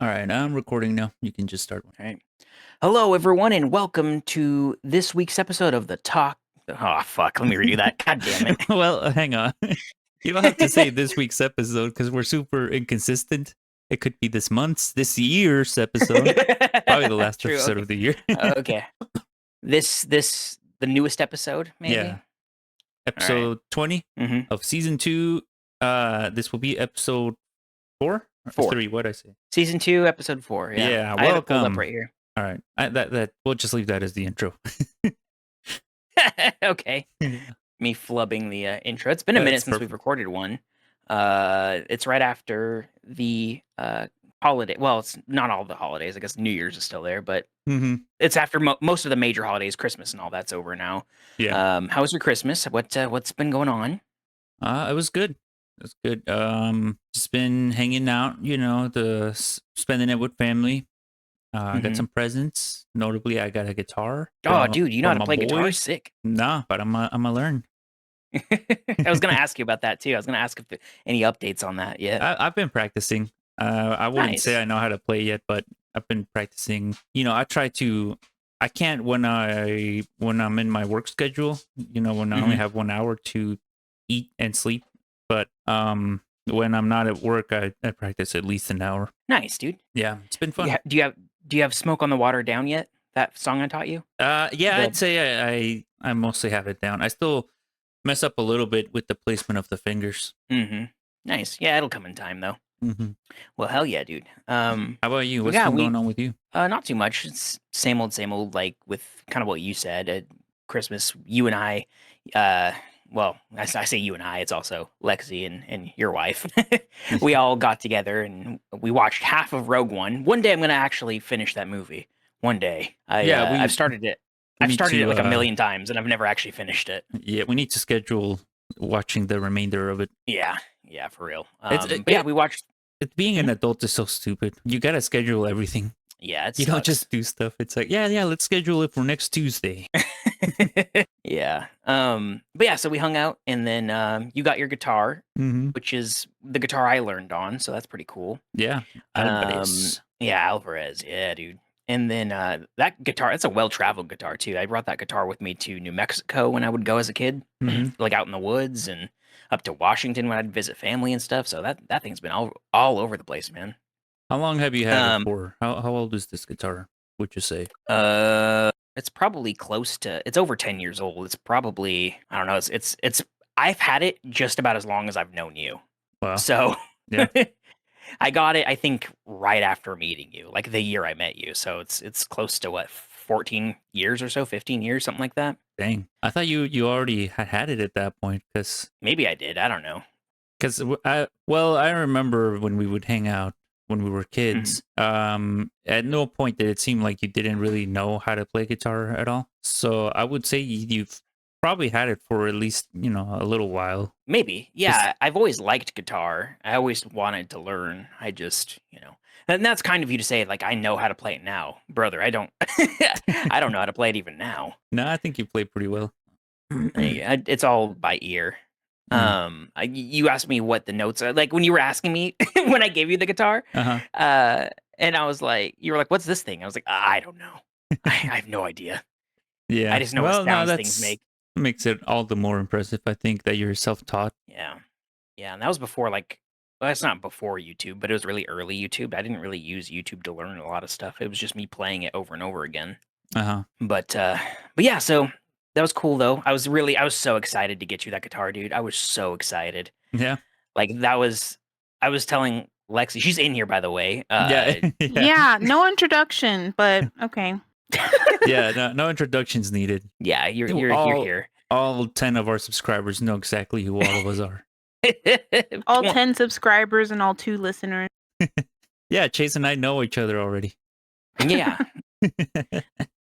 All right, I'm recording now. You can just start one. All right. Hello, everyone, and welcome to this week's episode of the Talk. Oh, fuck. Let me redo that. God damn it. Well, hang on. You don't have to say this week's episode because we're super inconsistent. It could be this year's episode, probably the last True. episode Okay. of the year. Okay. The newest episode, maybe? Yeah, All right. episode 20 Mm-hmm. of season 2. This will be episode 4 or 4. 3. What I say? Season 2, episode 4. Yeah. Yeah, I have it pulled up welcome. right here. All right, that we'll just leave that as the intro. Okay. Yeah. Me flubbing the intro. It's been a minute That's since we've perfect. recorded one. It's right after the holiday. Well, it's not all the holidays. I guess New Year's is still there, but Mm-hmm. it's after most of the major holidays. Christmas and all that's over now. Yeah, How was your Christmas? What's been going on? it was good. It was good. Just been hanging out, spending it with family. I got Hmm. some presents. Notably, I got a guitar Oh, dude, you know how from to my play guitar? boy. Sick. Nah, but I'm a learn. I was gonna ask you about that too. I was gonna ask if any updates on that yet. I've been practicing. I wouldn't say Nice. I know how to play yet, but I've been practicing. I try to. I can't when I'm in my work schedule. When I only Hmm. have 1 hour to eat and sleep. But when I'm not at work, I practice at least an hour. Nice, dude. Yeah, it's been fun. Do you have "Smoke on the Water" down yet? That song I taught you. Yeah, The I'd say I mostly have it down. I still mess up a little bit with the placement of the fingers. Mm-hmm. Nice. Yeah, it'll come in time though. Hmm. Well, hell yeah, dude. How about you? What's Yeah, been going on with you? not too much. It's same old, like with kind of what you said at Christmas. You and I, uh, well, I say you and I. It's also Lexi and your wife. We all got together and we watched half of Rogue One. One day I'm gonna actually finish that movie. One day. Yeah, I've started it. we I've need started it to like a million times and I've never actually finished it. we need to schedule watching the remainder of it. Yeah, yeah, for real. It's But yeah, we watched. being an Mhm. adult is so stupid. You gotta schedule everything. Yeah, it You don't sucks. just do stuff. It's like yeah, let's schedule it for next Tuesday. Yeah. But yeah, so we hung out and then you got your guitar, Mm-hmm. which is the guitar I learned on, so that's pretty cool. Yeah, Um Alvarez. yeah, Alvarez. Yeah, dude. And then that guitar, that's a well-traveled guitar too. I brought that guitar with me to New Mexico when I would go as a kid, Mm-hmm. like out in the woods and up to Washington when I'd visit family and stuff. So that thing's been all over the place, man. How long have you had it Um for? How old is this guitar? Would you say? it's probably close to it's over 10 years old. It's probably I don't know, it's I've had it just about as long as I've known you. Wow. So Yeah. I got it I think right after meeting you, like the year I met you. So it's close to what 14 years or so, 15 years, something like that. Dang. I thought you already had it at that point because Maybe I did. I don't know. I remember when we would hang out when we were Mhm. kids. At no point did it seem like you didn't really know how to play guitar at all. So I would say you've probably had it for at least a little while. Maybe. 'Cause- Yeah, I've always liked guitar. I always wanted to learn. I just, and that's kind of you to say like I know how to play it now. Brother, I don't I don't know how to play it even now. No, I think you play pretty well. It's all by ear. Mm. You asked me what the notes are like when you were asking me when I gave you the guitar, Uh-huh. and I was like, you were like, "What's this thing?" I was like, "I don't know. I have no idea. I Yeah. just know what Well, no, sounds things that's make." makes it all the more impressive. I think that you're self-taught. Yeah, yeah, and that was before like, well, it's not before YouTube, but it was really early YouTube. I didn't really use YouTube to learn a lot of stuff. It was just me playing it over and over again. Uh-huh. But yeah, so that was cool though. I was so excited to get you that guitar, dude. I was so excited. Yeah. Like I was telling Lexi, she's in here by the way. Yeah. Yeah. Yeah, no introduction, but okay. Yeah, no introductions needed. Yeah, you're all here. all 10 of our subscribers know exactly who all of us are. All Twen- 10 subscribers and all 2 listeners. Yeah, Chase and I know each other already. Yeah.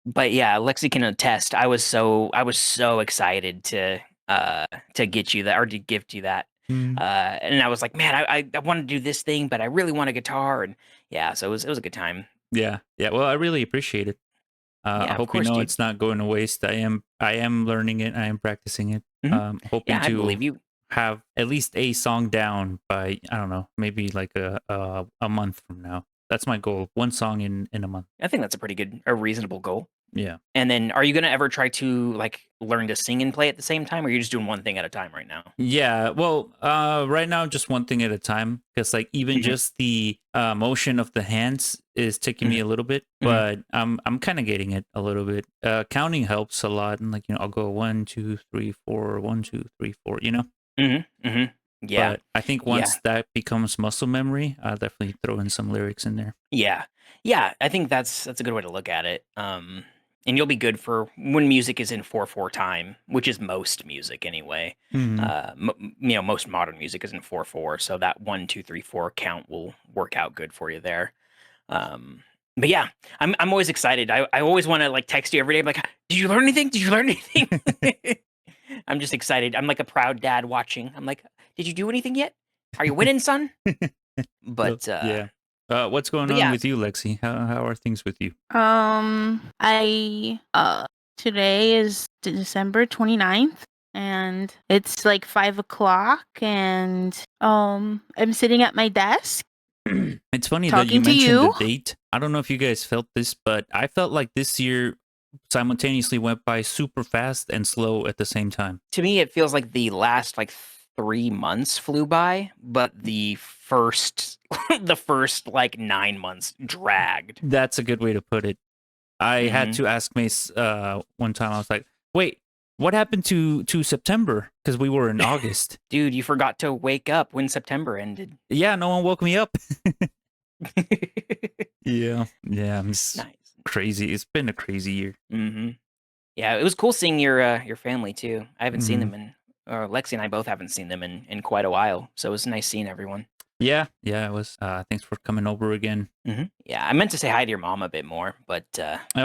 But yeah, Lexi can attest. I was so excited to get you that or to gift you that. Mm. And I was like, man, I want to do this thing, but I really want a guitar. And yeah, so it was a good time. Yeah. Well, I really appreciate it. Yeah, I of hope you course, know dude. it's not going to waste. I am learning it. I am practicing it. Mhm. Hoping Yeah, I believe to you. have at least a song down by I don't know, maybe like a month from now. that's my goal. One song in a month. I think that's a reasonable goal. Yeah. And then, are you gonna ever try to like learn to sing and play at the same time, or are you just doing one thing at a time right now? Yeah, well, right now just one thing at a time, because like even Mhm. just the motion of the hands is taking me a little bit, Mhm. but I'm kind of getting it a little bit. Counting helps a lot, and like I'll go 1, 2, 3, 4, 1, 2, 3, 4. Yeah, But I think yeah, once that becomes muscle memory, I'll definitely throw in some lyrics in there. yeah. I think that's a good way to look at it. And you'll be good for when music is in 4/4 time, which is most music anyway. Most modern music is in 4/4, so that 1, 2, 3, 4 count will work out good for you there. But yeah, I'm always excited. I always want to like text you every day. I'm like, did you learn anything? Did you learn anything? I'm just excited. I'm like a proud dad watching. I'm like, did you do anything yet? Are you winning, son? But Yeah. What's going but on yeah, with you, Lexi? How are things with you? I today is December 29th, and it's like 5 o'clock, and I'm sitting at my desk It's funny that you talking to mentioned the you. date. I don't know if you guys felt this, but I felt like this year simultaneously went by super fast and slow at the same time. to me it feels like the last like 3 months flew by, but the first the first like 9 months dragged. That's a good way to put it. I had Mhm. to ask Mace one time. I was like, "Wait, what happened to September? Because we were in August." Dude, you forgot to wake up when September ended. Yeah, no one woke me up. Yeah, it's Nice. crazy. It's been a crazy year. Mm-hmm. Yeah, it was cool seeing your family too. I haven't seen Mhm. them or Lexi and I both haven't seen them in quite a while. So it was nice seeing everyone. Yeah, it was. Thanks for coming over again. Yeah, I meant to say hi to your mom a bit more, but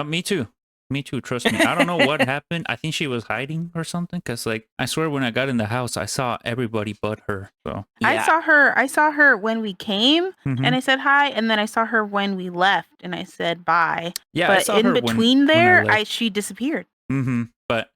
Me too. Me too. Trust me. I don't know what happened. I think she was hiding or something. Cause like I swear, when I got in the house, I saw everybody but her. So I yeah, saw her when we came, Mhm. and I said hi, and then I saw her when we left, and I said bye. yeah, I But saw in her between when I there, left. she disappeared. But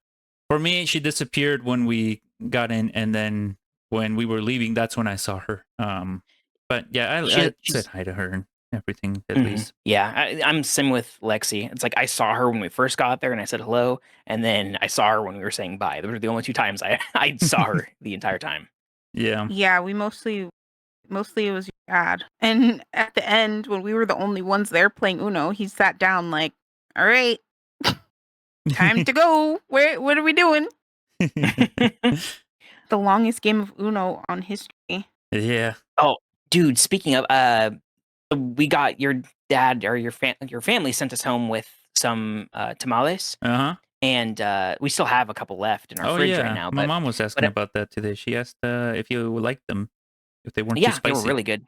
for me, she disappeared when we got in, and then when we were leaving, that's when I saw her. But yeah, I said she's hi to her and everything at least. yeah. I'm sim with Lexi. It's like I saw her when we first got there, and I said hello, and then I saw her when we were saying bye. Those were the only 2 times I saw her the entire time. Yeah. Yeah, we mostly it was your dad. And at the end, when we were the only ones there playing Uno, he sat down like, "All right, time to go. What are we doing?" The longest game of Uno on history. Yeah. Oh, dude, speaking of we got your dad or your family sent us home with some tamales, Uh-huh. and we still have a couple left in our Oh fridge right yeah. now. My But mom was asking but about that today. She asked if you liked them, if they weren't too yeah, they were spicy. really good.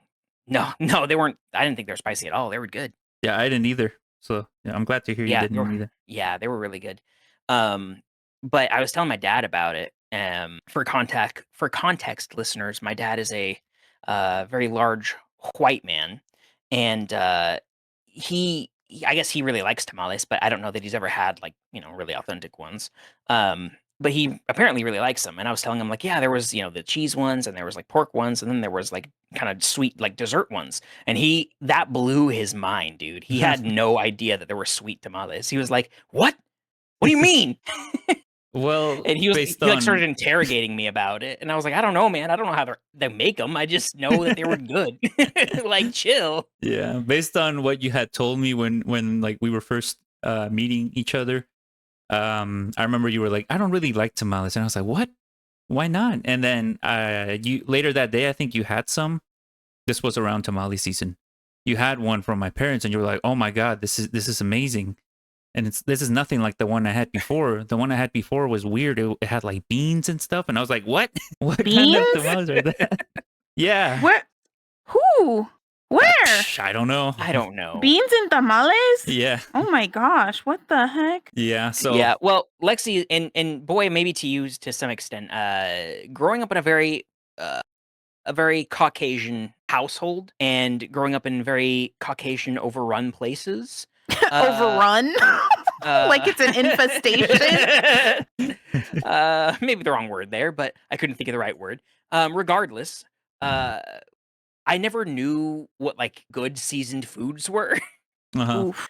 No, no, they weren't. I didn't think they were spicy at all. They were good. Yeah, I didn't either. So yeah, I'm glad to hear you Yeah, they were. didn't either. Yeah, they were really good. Um, but I was telling my dad about it. For context, listeners, my dad is a very large white man, and I guess he really likes tamales, but I don't know that he's ever had like really authentic ones. But he apparently really likes them, and I was telling him like, yeah, there was the cheese ones, and there was like pork ones, and then there was like kind of sweet like dessert ones, and that blew his mind, dude. He had no idea that there were sweet tamales. He was like, "What? What do you mean?" Well, And he based like started on interrogating me about it, and I was like, "I don't know, man. I don't know how they make them. I just know that they were good. Like, chill." yeah, based on what you had told me when like we were first meeting each other, I remember you were like, I don't really like tamales, and I was like, what? Why not? And then you later that day, I think you had some. This was around tamale season. You had one from my parents, and you were like, oh my god, this is amazing. And this is nothing like the one I had before. The one I had before was weird. It had like beans and stuff, and I was like, what? What kind of Beans? tamales are that? Yeah. What? Who? Where? I don't know. I don't know. Beans and tamales? Yeah. Oh my gosh, what the heck? Yeah. So Yeah, well, Lexi and boy, maybe to you to some extent, growing up in a very Caucasian household and growing up in very Caucasian overrun places. Overrun? Like it's an infestation? Maybe the wrong word there, but I couldn't think of the right word. Regardless, I I never knew what like good seasoned foods were. Uh-huh. Oof.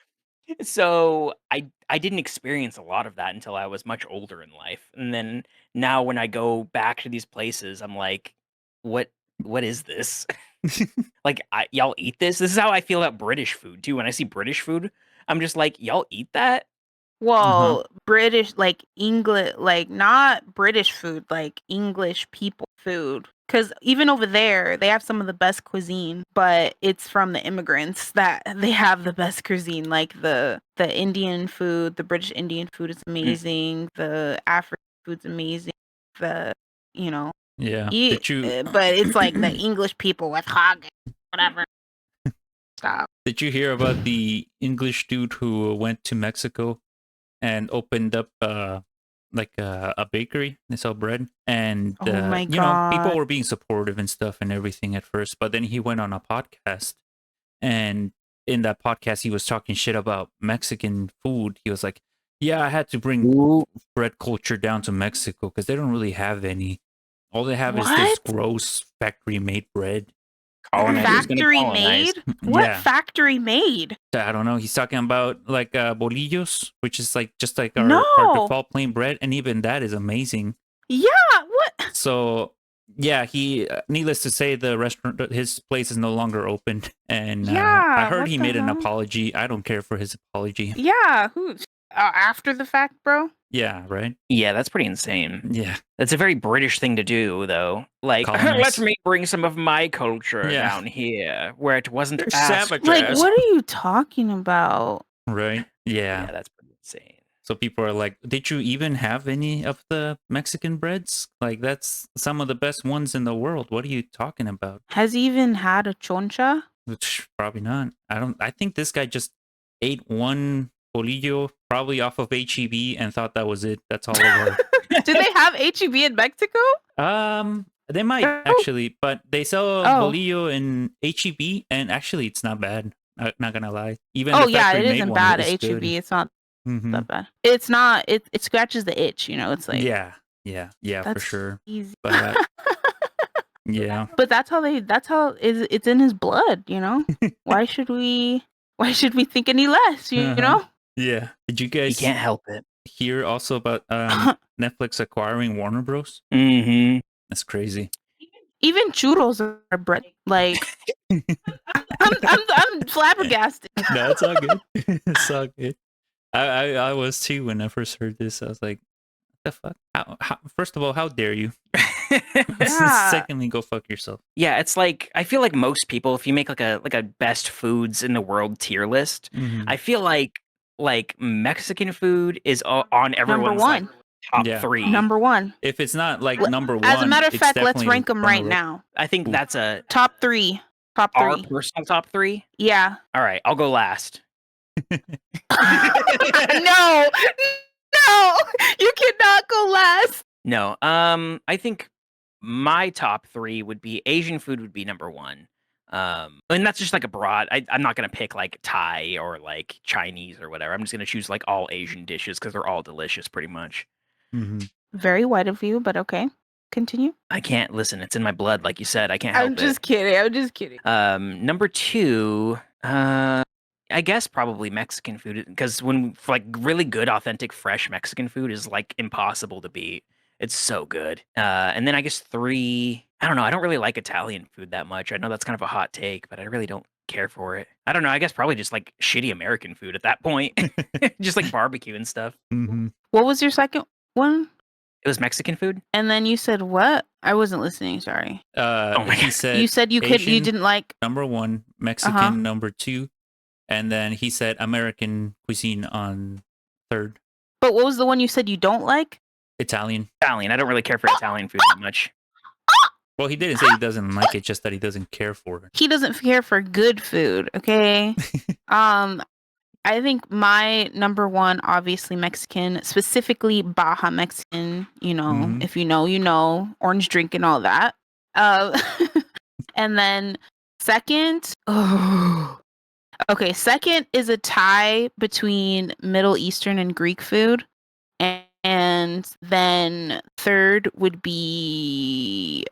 So I didn't experience a lot of that until I was much older in life. And then now when I go back to these places, I'm like, what is this? Like y'all eat this? This is how I feel about British food too. When I see British food, I'm just like, y'all eat that? Well, British, like English, like not British food, like English people food. Because even over there, they have some of the best cuisine, but it's from the immigrants that they have the best cuisine. Like the Indian food, the British Indian food is amazing. The African food's amazing. The Yeah. eat, Did you but it's like the English people with hog, whatever. Stop. did you hear about the English dude who went to Mexico and opened up like a bakery? They sell bread, and Oh my people God. were being supportive and stuff and everything at first, but then he went on a podcast, and in that podcast he was talking shit about Mexican food. He was like, yeah, I had to bring Ooh. bread culture down to Mexico because they don't really have any. All they have is this What? gross factory made bread. Colonizer's gonna Factory colonize. made? What Yeah. factory made? I don't know. He's talking about like bolillos, which is like just like our No. default plain bread, and even that is amazing. Yeah, what? So yeah, he needless to say, the restaurant, his place is no longer open, and I Yeah, heard what he the made an hell? apology. I don't care for his apology. Yeah, who's after the fact, bro? Yeah, right. Yeah, that's pretty insane. Yeah, That's a very British thing to do, though. Like, Colonize. let me bring some of my culture Yeah. down here where it wasn't They're asked. savages. Like, what are you talking about? Right. Yeah, Yeah. that's pretty insane. So people are like, did you even have any of the Mexican breads? Like that's some of the best ones in the world. What are you talking about? Has he even had a choncha? Which probably not. I think this guy just ate one bolillo probably off of HEB and thought that was it. That's all it was. Do they have HEB in Mexico? They might Oh. actually, but they sell Oh. bolillo in HEB, and actually, it's not bad. Not gonna lie. Even Oh the yeah, factory it made isn't one, bad it was at HEB. good. It's not Mhm. that bad. It's not. It scratches the itch. It's like yeah, for that's sure. easy. But yeah, But that's how it's in his blood. Why should we think any less? You Uh-huh. know? yeah. Did you You guys can't help it. hear also about Netflix acquiring Warner Bros? Mm-hmm. That's crazy. Even churros are bread. Like I'm flabbergasted. No, it's all good. It's all good. I was too when I first heard this. I was like, "What the fuck? How, first of all, how dare you? Yeah. Secondly, go fuck yourself." Yeah, it's like I feel like most people, if you make like a best foods in the world tier list, Mhm. I feel like Mexican food is on everyone's one. like, top Yeah. 3. Number one. If it's not like Well, number one, As a matter of it's fact, let's definitely rank them runner right up. now. I think Ooh. that's a Top three. Top our three. personal top 3. Yeah. All right, I'll go last. No. No. You cannot go last. No, I think my top 3 would be Asian food would be number 1. And that's just like a broad. I'm not gonna pick like Thai or like Chinese or whatever. I'm just gonna choose like all Asian dishes because they're all delicious, pretty much. Mhm. Very white of you, but okay. Continue. I can't listen. It's in my blood, like you said. I can't help I'm just kidding. I'm just kidding. it. Number 2, I guess probably Mexican food because when like really good, authentic, fresh Mexican food is like impossible to beat. It's so good. And then I guess 3, I don't know. I don't really like Italian food that much. I know that's kind of a hot take, but I really don't care for it. I don't know. I guess probably just like shitty American food at that point, just like barbecue and stuff. Mhm. What was your second one? It was Mexican food. And then you said what? I wasn't listening. Sorry. Oh my He God. said You said you Asian, didn't like. number 1, Mexican number 2, and then he said American cuisine on 3rd. But what was the one you said you don't like? Italian. Italian. I don't really care for Italian food that much. Well, he didn't say he doesn't like it, just that he doesn't care for it. He doesn't care for good food. Okay. I think my number 1, obviously Mexican, specifically Baja Mexican. Mhm. If you know, orange drink and all that. And then second, okay, second is a tie between Middle Eastern and Greek food. And then third would be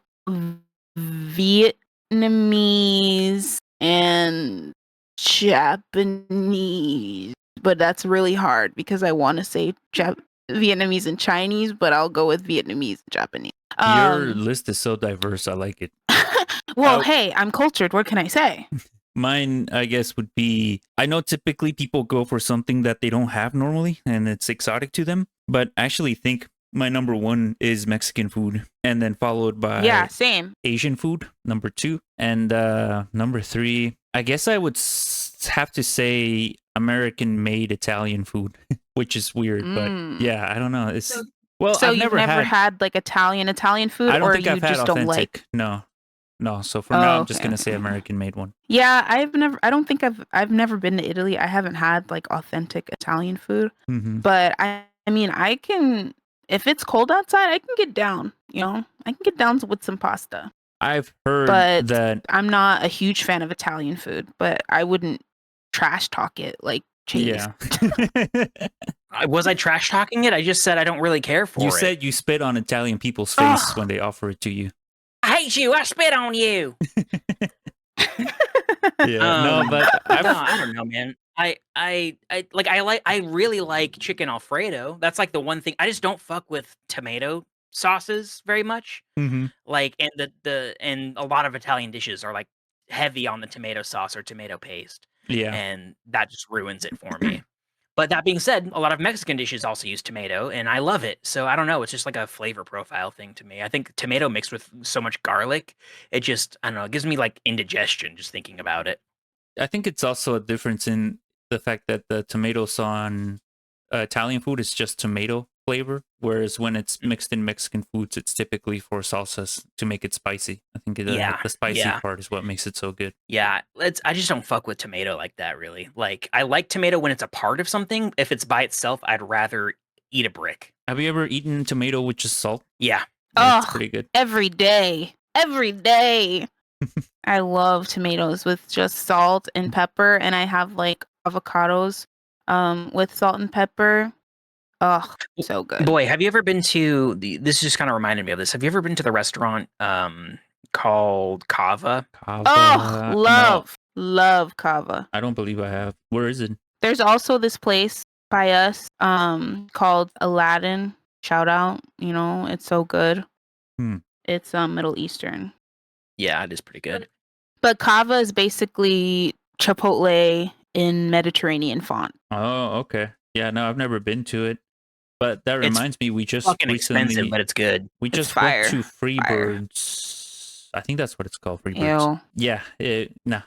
Vietnamese and Japanese, but that's really hard because I want to say Vietnamese and Chinese, but I'll go with Vietnamese and Japanese. Your list is so diverse. I like it. Well, hey, I'm cultured. What can I say? Mine, I guess, would be, I know typically people go for something that they don't have normally and it's exotic to them, but I actually think my number one is Mexican food, and then followed by Yeah, same. Asian food, number two, and number three, I guess I would have to say American-made Italian food, which is weird, but yeah, I don't know. It's well, So I've you've never had like Italian food, I don't or think you I've had just don't like? authentic. No. So for now, I'm just Okay, gonna say okay. American-made one. Yeah, I don't think I've never been to Italy. I haven't had like authentic Italian food, Mm-hmm. but I mean, I can, if it's cold outside, I can get down, I can get down with some pasta. I've heard But that. I'm not a huge fan of Italian food, but I wouldn't trash talk it like Chase. Yeah. Was I trash talking it? I just said I don't really care for You it. said you spit on Italian people's face when they offer it to you. I hate you. I spit on you. Yeah. No, but I don't know, man. I really like chicken Alfredo. That's like the one thing I just don't fuck with tomato sauces very much. Mm-hmm. Like, and and a lot of Italian dishes are like heavy on the tomato sauce or tomato paste. Yeah. And that just ruins it for me. But that being said, a lot of Mexican dishes also use tomato, and I love it. So I don't know. It's just like a flavor profile thing to me. I think tomato mixed with so much garlic, it just, I don't know, it gives me like indigestion just thinking about it. I think it's also a difference in the fact that the tomato sauce on Italian food is just tomato flavor, whereas when it's mixed in Mexican foods, it's typically for salsas to make it spicy. I think the spicy part is what makes it so good. Yeah, I just don't fuck with tomato like that, really. Like, I like tomato when it's a part of something. If it's by itself, I'd rather eat a brick. Have you ever eaten tomato with just salt? Yeah. That's pretty good. Every day. I love tomatoes with just salt and pepper, and I have like avocados with salt and pepper. Oh, so good. Boy, have you ever been to this just kind of reminded me of this. Have you ever been to the restaurant called Cava? Oh, love Cava. I don't believe I have. Where is it? There's also this place by us called Aladdin. Shout out, it's so good. It's Middle Eastern. Yeah, it is pretty good. But Cava is basically Chipotle in Mediterranean font. Oh, okay. Yeah, no, I've never been to it. But that reminds me, we just fucking recently, expensive, but it's good. We just went to Freebirds. I think that's what it's called, Freebirds. Yeah, nah.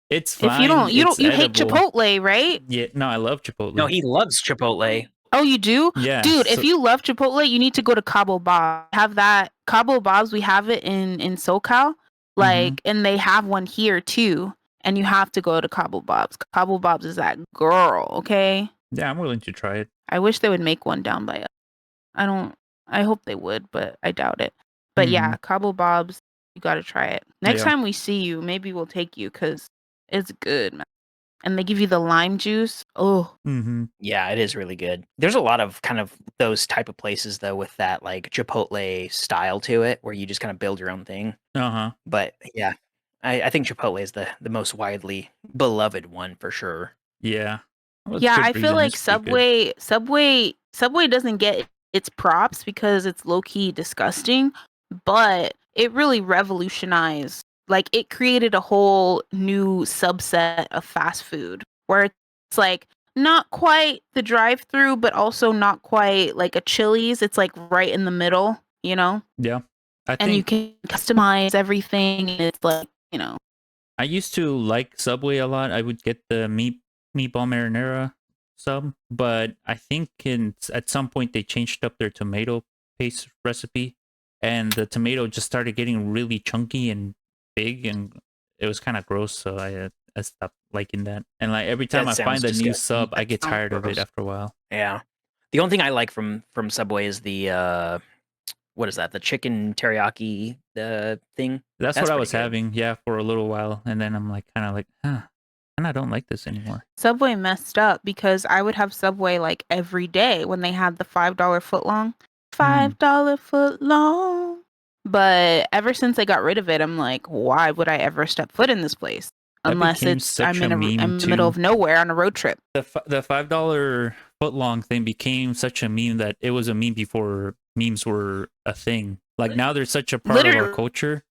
It's fine. If you hate Chipotle, right? Yeah, no, I love Chipotle. No, he loves Chipotle. Oh, you do? Yeah. Dude, if you love Chipotle, you need to go to Cabo Bob. Have that Cabo Bob's, we have it in SoCal. And they have one here too. And you have to go to Cabo Bob's. Cabo Bob's is that girl, okay? Yeah, I'm willing to try it. I wish they would make one down by us. I hope they would, but I doubt it. But yeah, Cabo Bob's, you gotta try it. Next time we see you, maybe we'll take you because it's good, man. And they give you the lime juice. Oh. Yeah, it is really good. There's a lot of kind of those type of places though with that like Chipotle style to it where you just kind of build your own thing. But yeah, I think Chipotle is the most widely beloved one for sure. Yeah. Well, yeah, I feel like Subway doesn't get its props because it's low-key disgusting, but it really revolutionized. Like, it created a whole new subset of fast food where it's like not quite the drive-through, but also not quite like a Chili's. It's like right in the middle, Yeah. And you can customize everything. And it's like, I used to like Subway a lot. I would get the meatball marinara sub, but I think at some point they changed up their tomato paste recipe, and the tomato just started getting really chunky and big, and it was kind of gross. So I stopped liking that. And like every time I find a new sub, I get tired of it after a while. Yeah, the only thing I like from Subway is the what is that? The chicken teriyaki thing. That's what I was having, for a little while, and then I'm like, kind of like, and I don't like this anymore. Subway messed up because I would have Subway like every day when they had the $5 footlong. $5 footlong. But ever since I got rid of it, I'm like, why would I ever step foot in this place? That Unless became it's such a meme I'm in the middle of too. nowhere on a road trip. The $5 footlong thing became such a meme that it was a meme before memes were a thing. Like now they're such a part of our Literally, culture,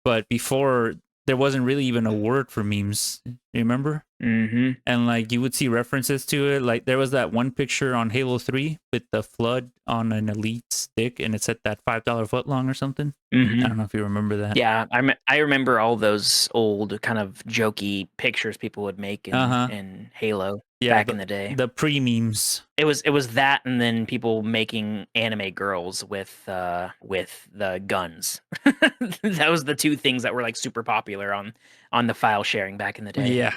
but before there wasn't really even a word for memes. You remember? Mm-hmm. And like you would see references to it. Like there was that one picture on Halo 3 with the flood on an elite stick, and it said that $5 footlong or something. Mm-hmm. I don't know if you remember that. Yeah, I remember all those old kind of jokey pictures people would make in Halo back in the day. The pre memes. It was that, and then people making anime girls with the guns. That was the two things that were like super popular on the file sharing back in the day.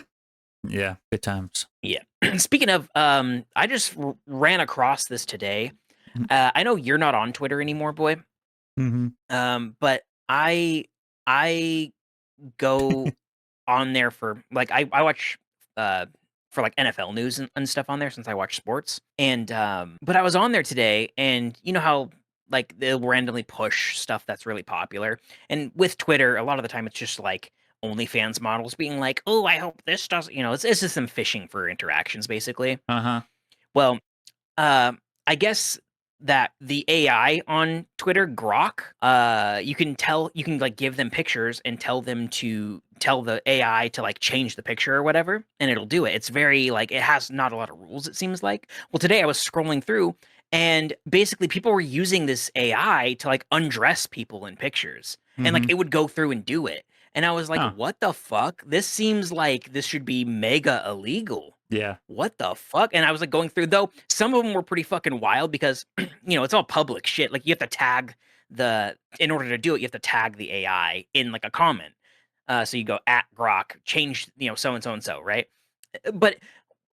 Yeah, good times. Yeah. Speaking of, I just ran across this today. I know you're not on Twitter anymore, boy. But I go on there for like I watch for like NFL news and stuff on there since I watch sports. And but I was on there today, and you know how like they'll randomly push stuff that's really popular. And with Twitter, a lot of the time it's just like OnlyFans models being like, "Oh, I hope this doesn't," it's just them fishing for interactions basically. Well, I guess that the AI on Twitter, Grok, you can like give them pictures and tell the AI to like change the picture or whatever, and it'll do it. It's very like it has not a lot of rules, it seems like. Well, today I was scrolling through, and basically people were using this AI to like undress people in pictures. And like it would go through and do it. And I was like, what the fuck? This seems like this should be mega illegal. Yeah. What the fuck? And I was like going through, though some of them were pretty fucking wild because it's all public shit. Like you have to tag in order to do it, you have to tag the AI in like a comment. So you go at Grok, change, so and so and so, right? But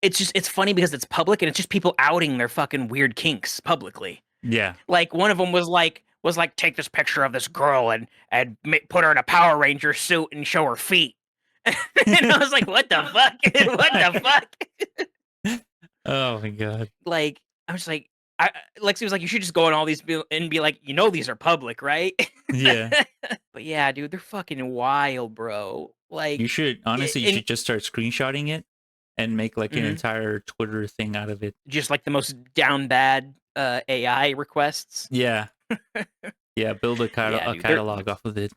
it's funny because it's public and it's just people outing their fucking weird kinks publicly. Yeah. Like one of them was like, take this picture of this girl and put her in a Power Ranger suit and show her feet. And I was like, what the fuck? What the fuck? Oh my god. Like, I was like, Lexi was like, you should just go on all these and be like, these are public, right? Yeah. But yeah, dude, they're fucking wild, bro. Like, You should just start screenshotting it and make like an entire Twitter thing out of it. Just like the most down bad AI requests. Yeah. Yeah, build a catalog off of it.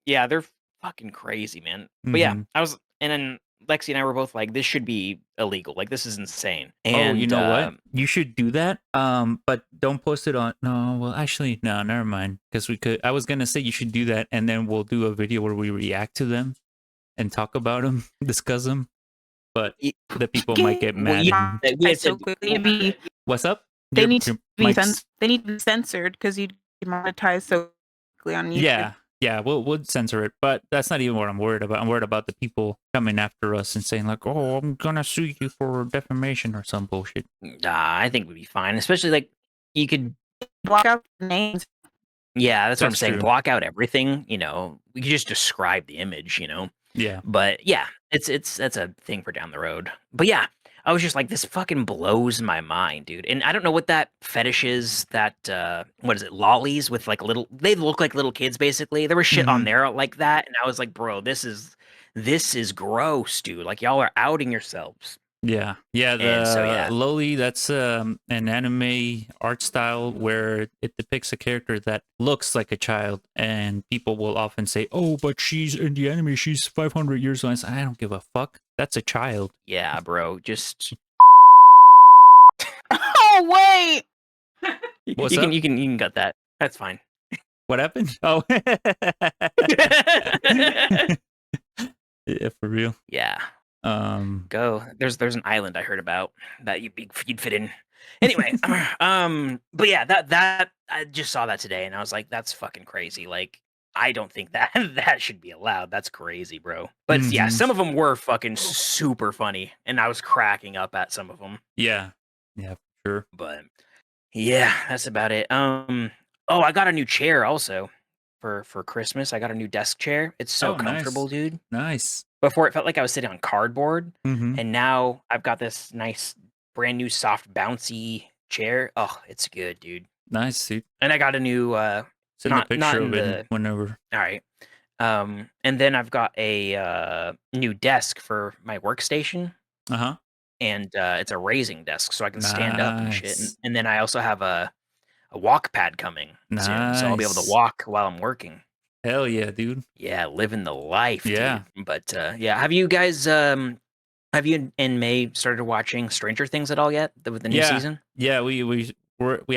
Yeah, they're fucking crazy, man. But yeah, and then Lexi and I were both like, this should be illegal. Like, this is insane. And you know what? You should do that. But don't post it on. No, well, actually, no, never mind. Because I was gonna say you should do that, and then we'll do a video where we react to them and talk about them, discuss them. But the people might get mad. So quickly. What's up? They need to be censored because you demonetize so quickly on YouTube. Yeah, we'll censor it, but that's not even what I'm worried about. I'm worried about the people coming after us and saying like, "Oh, I'm gonna sue you for defamation or some bullshit." Nah, I think we'd be fine. Especially like you could block out names. Yeah, that's what I'm saying. True. Block out everything. We could just describe the image. Yeah. But yeah, that's a thing for down the road. But yeah, I was just like, this fucking blows my mind, dude. And I don't know what that fetish is. That what is it? Lollies with like they look like little kids basically. There was shit on there like that, and I was like, bro, this is gross, dude. Like y'all are outing yourselves. Yeah. The loli, that's an anime art style where it depicts a character that looks like a child, and people will often say, "Oh, but she's in the anime. She's 500 years old." I don't give a fuck. That's a child. Yeah, bro. Just. Oh wait. What's up? You can cut that. That's fine. What happened? Oh. Yeah, for real. Yeah. Go. There's an island I heard about that you'd fit in. Anyway, but yeah, that I just saw that today and I was like, that's fucking crazy. Like, I don't think that should be allowed. That's crazy, bro. But yeah, some of them were fucking super funny, and I was cracking up at some of them. Yeah, sure. But yeah, that's about it. Oh, I got a new chair also for Christmas. I got a new desk chair. It's so comfortable, dude. Nice. Before it felt like I was sitting on cardboard, and now I've got this nice, brand new, soft, bouncy chair. Oh, it's good, dude. Nice, dude. And I got a new Send a Not picture in of it the. whenever. All right. And then I've got a new desk for my workstation, Uh-huh. and it's a raising desk, so I can stand up and shit. Nice. And then I also have a walk pad coming soon, so I'll be able to Nice. walk while I'm working. Hell yeah, dude. Yeah, living the life, Yeah. dude. But yeah, have you guys have you in May started watching Stranger Things at all yet with the new Yeah. season? Yeah, we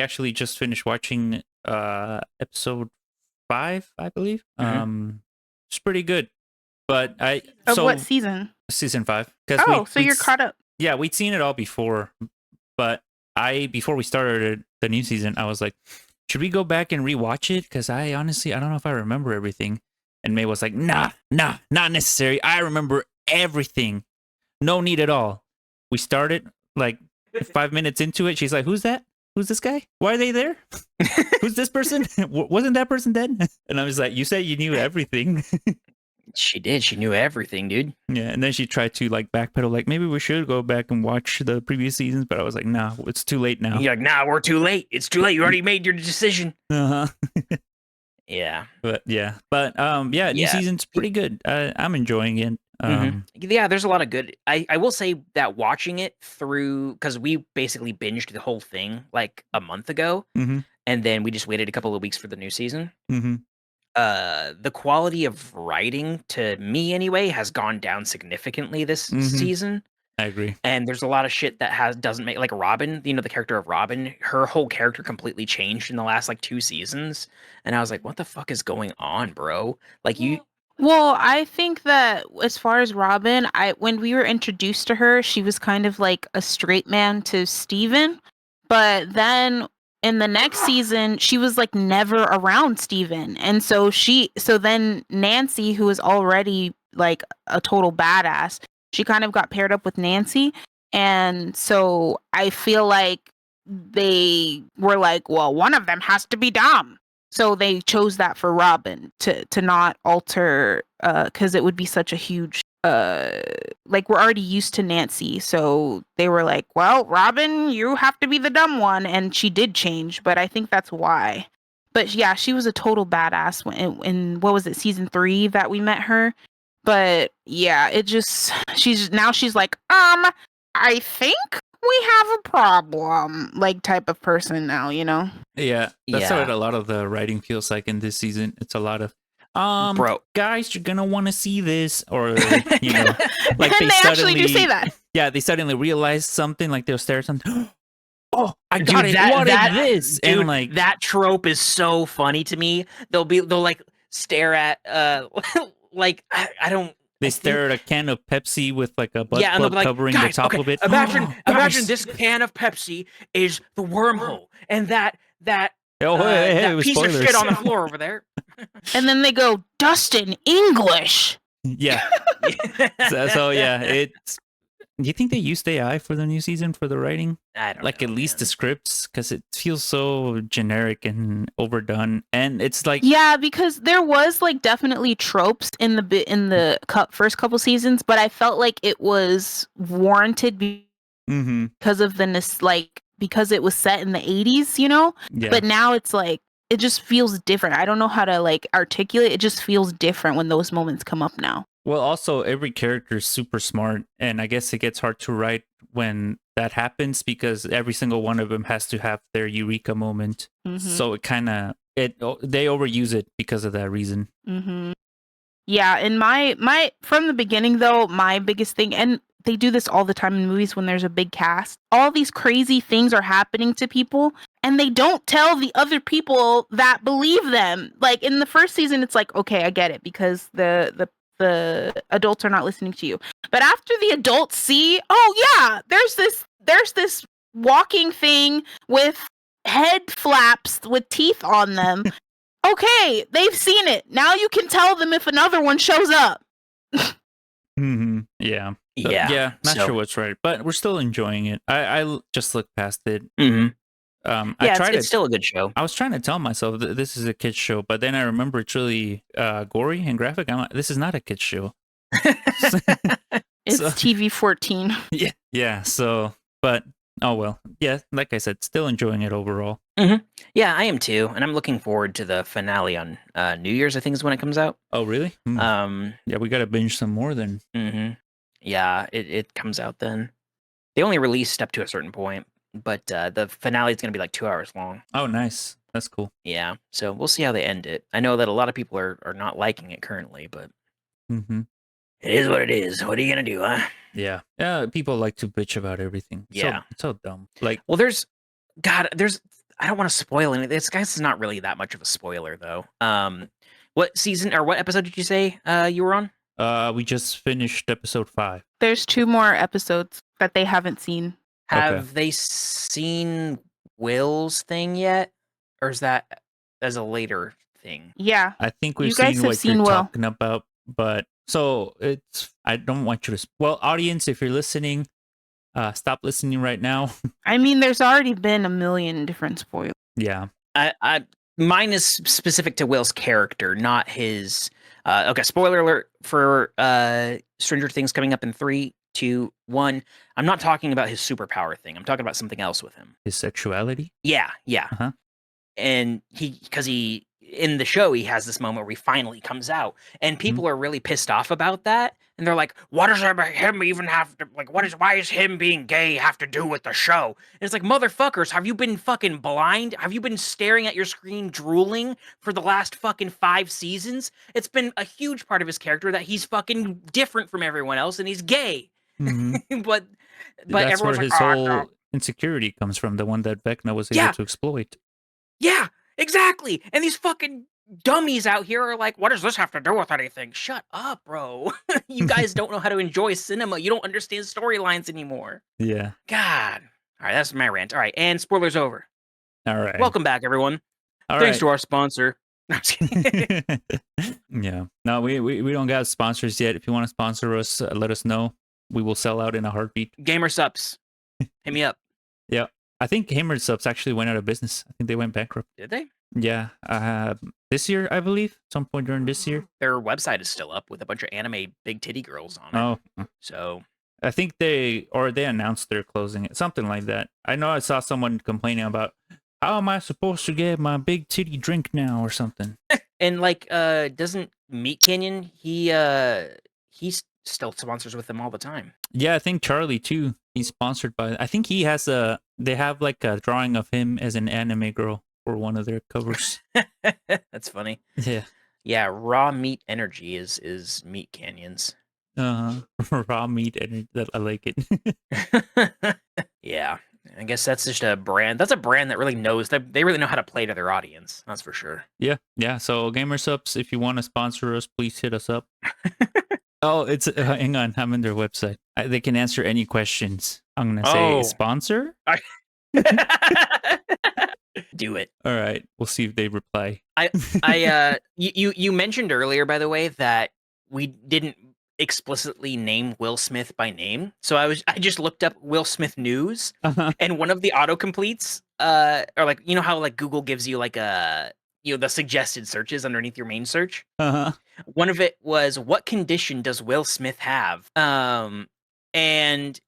actually just finished watching episode 5, I believe. It's pretty good. But Of what season? season 5, cuz Oh, so you're caught up. Yeah, we'd seen it all before, but before we started the new season, I was like, should we go back and rewatch it? Because I honestly, I don't know if I remember everything. And May was like, nah, not necessary. I remember everything. No need at all. We started like 5 minutes into it. She's like, who's that? Who's this guy? Why are they there? Who's this person? Wasn't that person dead? And I was like, you said you knew everything. She did. She knew everything, dude. Yeah, and then she tried to like backpedal, like maybe we should go back and watch the previous seasons, but I was like, nah, it's too late now. You're like, nah, we're too late. It's too late. You already made your decision. Uh-huh. Yeah. But yeah, new Yeah. season's pretty good. I'm enjoying it. Yeah, there's a lot of good. I will say that watching it through, because we basically binged the whole thing like a month ago, Mhm. and then we just waited a couple of weeks for the new season. Mm-hmm. The quality of writing, to me anyway, has gone down significantly this season. I agree. And there's a lot of shit that doesn't make, like Robin, the character of Robin, her whole character completely changed in the last like 2 seasons. And I was like, what the fuck is going on, bro? Like Well, I think that as far as Robin, when we were introduced to her, she was kind of like a straight man to Steven. But then in the next season, she was like never around Steven. And so then Nancy, who was already like a total badass, she kind of got paired up with Nancy. And so I feel like they were like, well, one of them has to be dumb. So they chose that for Robin to not alter, because it would be such a huge, like we're already used to Nancy. So they were like, well, Robin, you have to be the dumb one. And she did change, but I think that's why. But yeah, she was a total badass in what was it, season 3 that we met her. But yeah, she's like, I think we have a problem, like type of person now, Yeah, that's what a lot of the writing feels like in this season. It's a lot of, bro, guys, you're gonna want to see this, or like and they actually do say that. Yeah, they suddenly realize something, like they'll stare at something. Oh, I dude, got it! What is this? Dude, and like that trope is so funny to me. They'll like stare at like I don't. They stare at a can of Pepsi with like a butt and plug like, covering guys, the top of it. Imagine this can of Pepsi is the wormhole, and that that piece spoilers. of shit on the floor over there. And then they go, Dustin, English. Yeah. so yeah, it's. Do you think they used AI for the new season for the writing? I don't like know, at least man. the scripts, because it feels so generic and overdone, and it's like because there was like definitely tropes in the first couple seasons, but I felt like it was warranted because of because it was set in the 80s, Yeah. But now it's like it just feels different. I don't know how to like articulate. It just feels different when those moments come up now. Well, also every character is super smart, and I guess it gets hard to write when that happens because every single one of them has to have their eureka moment. So it kind of they overuse it because of that reason. Yeah, and my from the beginning though, my biggest thing, and they do this all the time in movies when there's a big cast, all these crazy things are happening to people and they don't tell the other people that believe them. Like in the first season, it's like, okay, I get it because the adults are not listening to you. But after the adults see, oh yeah, there's this walking thing with head flaps with teeth on them. Okay, they've seen it. Now you can tell them if another one shows up. Yeah. Not sure what's right, but we're still enjoying it. I just looked past it. It's still a good show. I was trying to tell myself that this is a kid's show, but then I remember it's really gory and graphic. I'm like, this is not a kid's show. It's TV 14. Yeah. So, but Oh well, yeah. Like I said, still enjoying it overall. Yeah, I am too, and I'm looking forward to the finale on New Year's. I think is when it comes out. Oh really? Yeah, we gotta binge some more then. Yeah, it comes out then. They only released up to a certain point, but the finale is going to be like 2 hours long. Oh, nice. That's cool. Yeah, so we'll see how they end it. I know that a lot of people are not liking it currently, but it is what it is. What are you gonna do, huh? Yeah. Yeah. People like to bitch about everything. Yeah. It's so dumb. Like, Well, I don't want to spoil anything. This guy's not really that much of a spoiler though. What season or what episode did you say you were on? we just finished episode 5. There's 2 more episodes that they haven't seen. Have they seen Will's thing yet, or is that as a later thing? Yeah. I think we've You guys seen have what seen you're Will. talking about, but so I don't want you to. Well, audience, if you're listening, stop listening right now. I mean, there's already been a million different spoilers. Yeah. Mine is specific to Will's character, not his. Okay, spoiler alert for Stranger Things coming up in 3, 2, 1. I'm not talking about his superpower thing. I'm talking about something else with him. His sexuality. Yeah. Uh-huh. And because he in the show he has this moment where he finally comes out, and people are really pissed off about that, and they're like, "What does him even have to like? Why is him being gay have to do with the show?" And it's like, motherfuckers, have you been fucking blind? Have you been staring at your screen drooling for the last fucking 5 seasons? It's been a huge part of his character that he's fucking different from everyone else and he's gay. but That's where everyone's his like, "Oh, whole no." insecurity comes from. The one that Vecna was able to exploit. Yeah, exactly. And these fucking dummies out here are like, what does this have to do with anything? Shut up, bro. You guys don't know how to enjoy cinema. You don't understand storylines anymore. Yeah. God. All right, that's my rant. All right, and spoilers over. All right. Welcome back, everyone. Thanks to our sponsor. No, I'm just kidding. Yeah. No, we don't got sponsors yet. If you want to sponsor us, let us know. We will sell out in a heartbeat. Gamer Subs. Hit me up. Yeah. I think Gamer Subs actually went out of business. I think they went bankrupt. Did they? Yeah. This year, I believe. Some point during this year. Their website is still up with a bunch of anime big titty girls on it. Oh. So I think they announced they're closing it. Something like that. I know I saw someone complaining about, how am I supposed to get my big titty drink now or something? And like doesn't Meat Canyon, he's still sponsors with them all the time. Yeah, I think Charlie too. He's sponsored by. I think he has they have like a drawing of him as an anime girl for one of their covers. That's funny. Yeah. Yeah, Raw Meat Energy is Meat Canyon's. Raw meat energy. I like it. Yeah. I guess that's just a brand. That's a brand that really knows that they really know how to play to their audience. That's for sure. Yeah. Yeah. So Gamer Subs, if you want to sponsor us, please hit us up. Oh, it's hang on. I'm in their website. They can answer any questions. I'm gonna say sponsor. Do it. All right. We'll see if they reply. You mentioned earlier, by the way, that we didn't explicitly name Will Smith by name. So I just looked up Will Smith news, and one of the autocompletes, or like, you know how like Google gives you like the suggested searches underneath your main search. One of it was, what condition does Will Smith have? And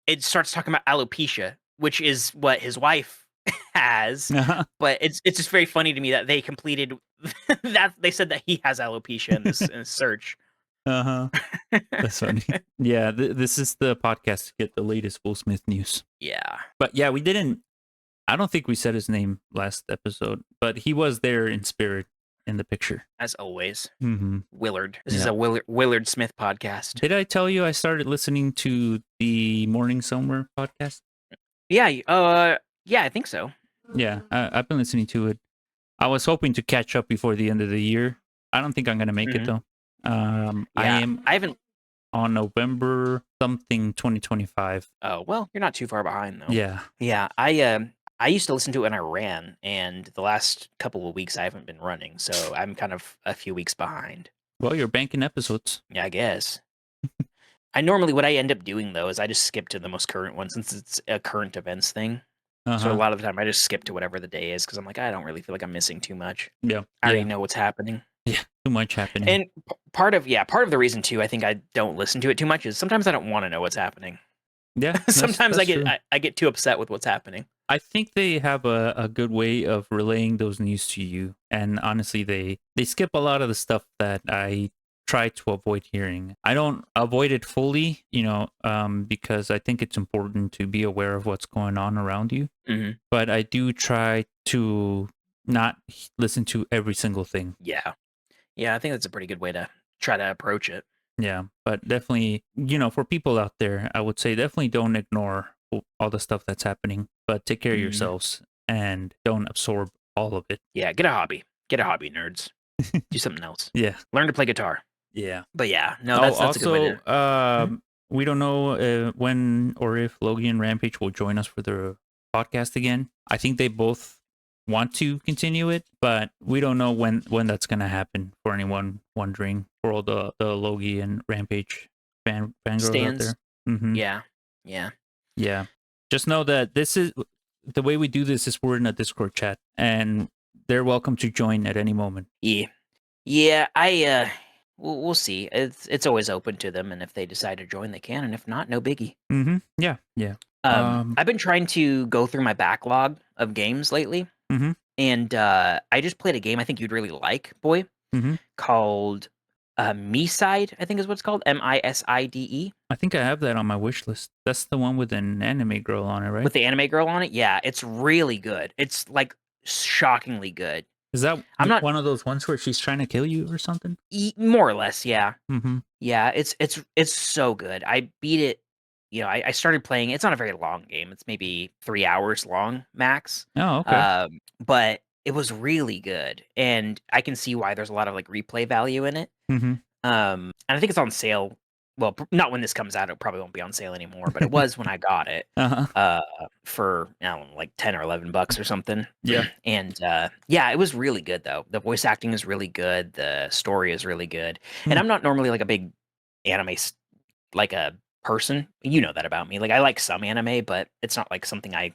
it starts talking about alopecia, which is what his wife has. But it's just very funny to me that they completed that. They said that he has alopecia in this search. That's funny. Yeah, this is the podcast to get the latest Will Smith news. Yeah. But yeah, I don't think we said his name last episode, but he was there in spirit in the picture. As always. Mm-hmm. Willard. This is a Willard Smith podcast. Did I tell you I started listening to the Morning Somewhere podcast? Yeah. Yeah, I think so. Yeah, I've been listening to it. I was hoping to catch up before the end of the year. I don't think I'm going to make it, though. I haven't on November something 2025. Oh, well, you're not too far behind, though. Yeah. Yeah, I used to listen to it when I ran, and the last couple of weeks I haven't been running, so I'm kind of a few weeks behind. Well, you're banking episodes. Yeah, I guess. What I end up doing, though, is I just skip to the most current one, since it's a current events thing. So a lot of the time I just skip to whatever the day is, because I'm like, I don't really feel like I'm missing too much. Yeah. I already know what's happening. Yeah, too much happening. And part of the reason, too, I think I don't listen to it too much is sometimes I don't want to know what's happening. Yeah, Sometimes that's true. I get too upset with what's happening. I think they have a good way of relaying those news to you, and honestly, they skip a lot of the stuff that I try to avoid hearing. I don't avoid it fully, because I think it's important to be aware of what's going on around you. Hmm. But I do try to not listen to every single thing. Yeah, I think that's a pretty good way to try to approach it. Yeah, but definitely, for people out there, I would say definitely don't ignore all the stuff that's happening, but take care of Mhm. yourselves and don't absorb all of it. Yeah, get a hobby. Get a hobby, nerds. Do something else. Yeah. Learn to play guitar. Yeah. But yeah, no, Oh, that's a good way to. also, we don't know when or if Logie and Rampage will join us for the podcast again. I think they both want to continue it, but we don't know when that's going to happen. For anyone wondering, for all the Logie and Rampage fangirls out Stands. there. Mm-hmm. Yeah. Yeah. Just know that this is the way we do this is we're in a Discord chat, and they're welcome to join at any moment. Yeah. We'll see. It's always open to them, and if they decide to join, they can, and if not, no biggie. Mm-hmm. Yeah. I've been trying to go through my backlog of games lately, Mm-hmm. and I just played a game I think you'd really like, boy, Mm-hmm. called Miside, I think is what it's called, Miside. I think I have that on my wish list. That's the one with an anime girl on it, right? With the anime girl on it. Yeah, it's really good. It's like shockingly good. Is that I'm not one of those ones where she's trying to kill you or something? more or less, yeah. Mm-hmm. Yeah, it's so good. I beat it. I started playing. It's not a very long game. It's maybe 3 hours long max. Oh, okay. But it was really good, and I can see why there's a lot of like replay value in it. Mm-hmm. And I think it's on sale. Well, not when this comes out. It probably won't be on sale anymore, but it was when I got it. Uh-huh. For I don't know, like $10 or $11 or something. Yeah. And yeah, it was really good though. The voice acting is really good. The story is really good. Hmm. And I'm not normally like a big anime like a person. You know that about me. Like I like some anime, but it's not like something I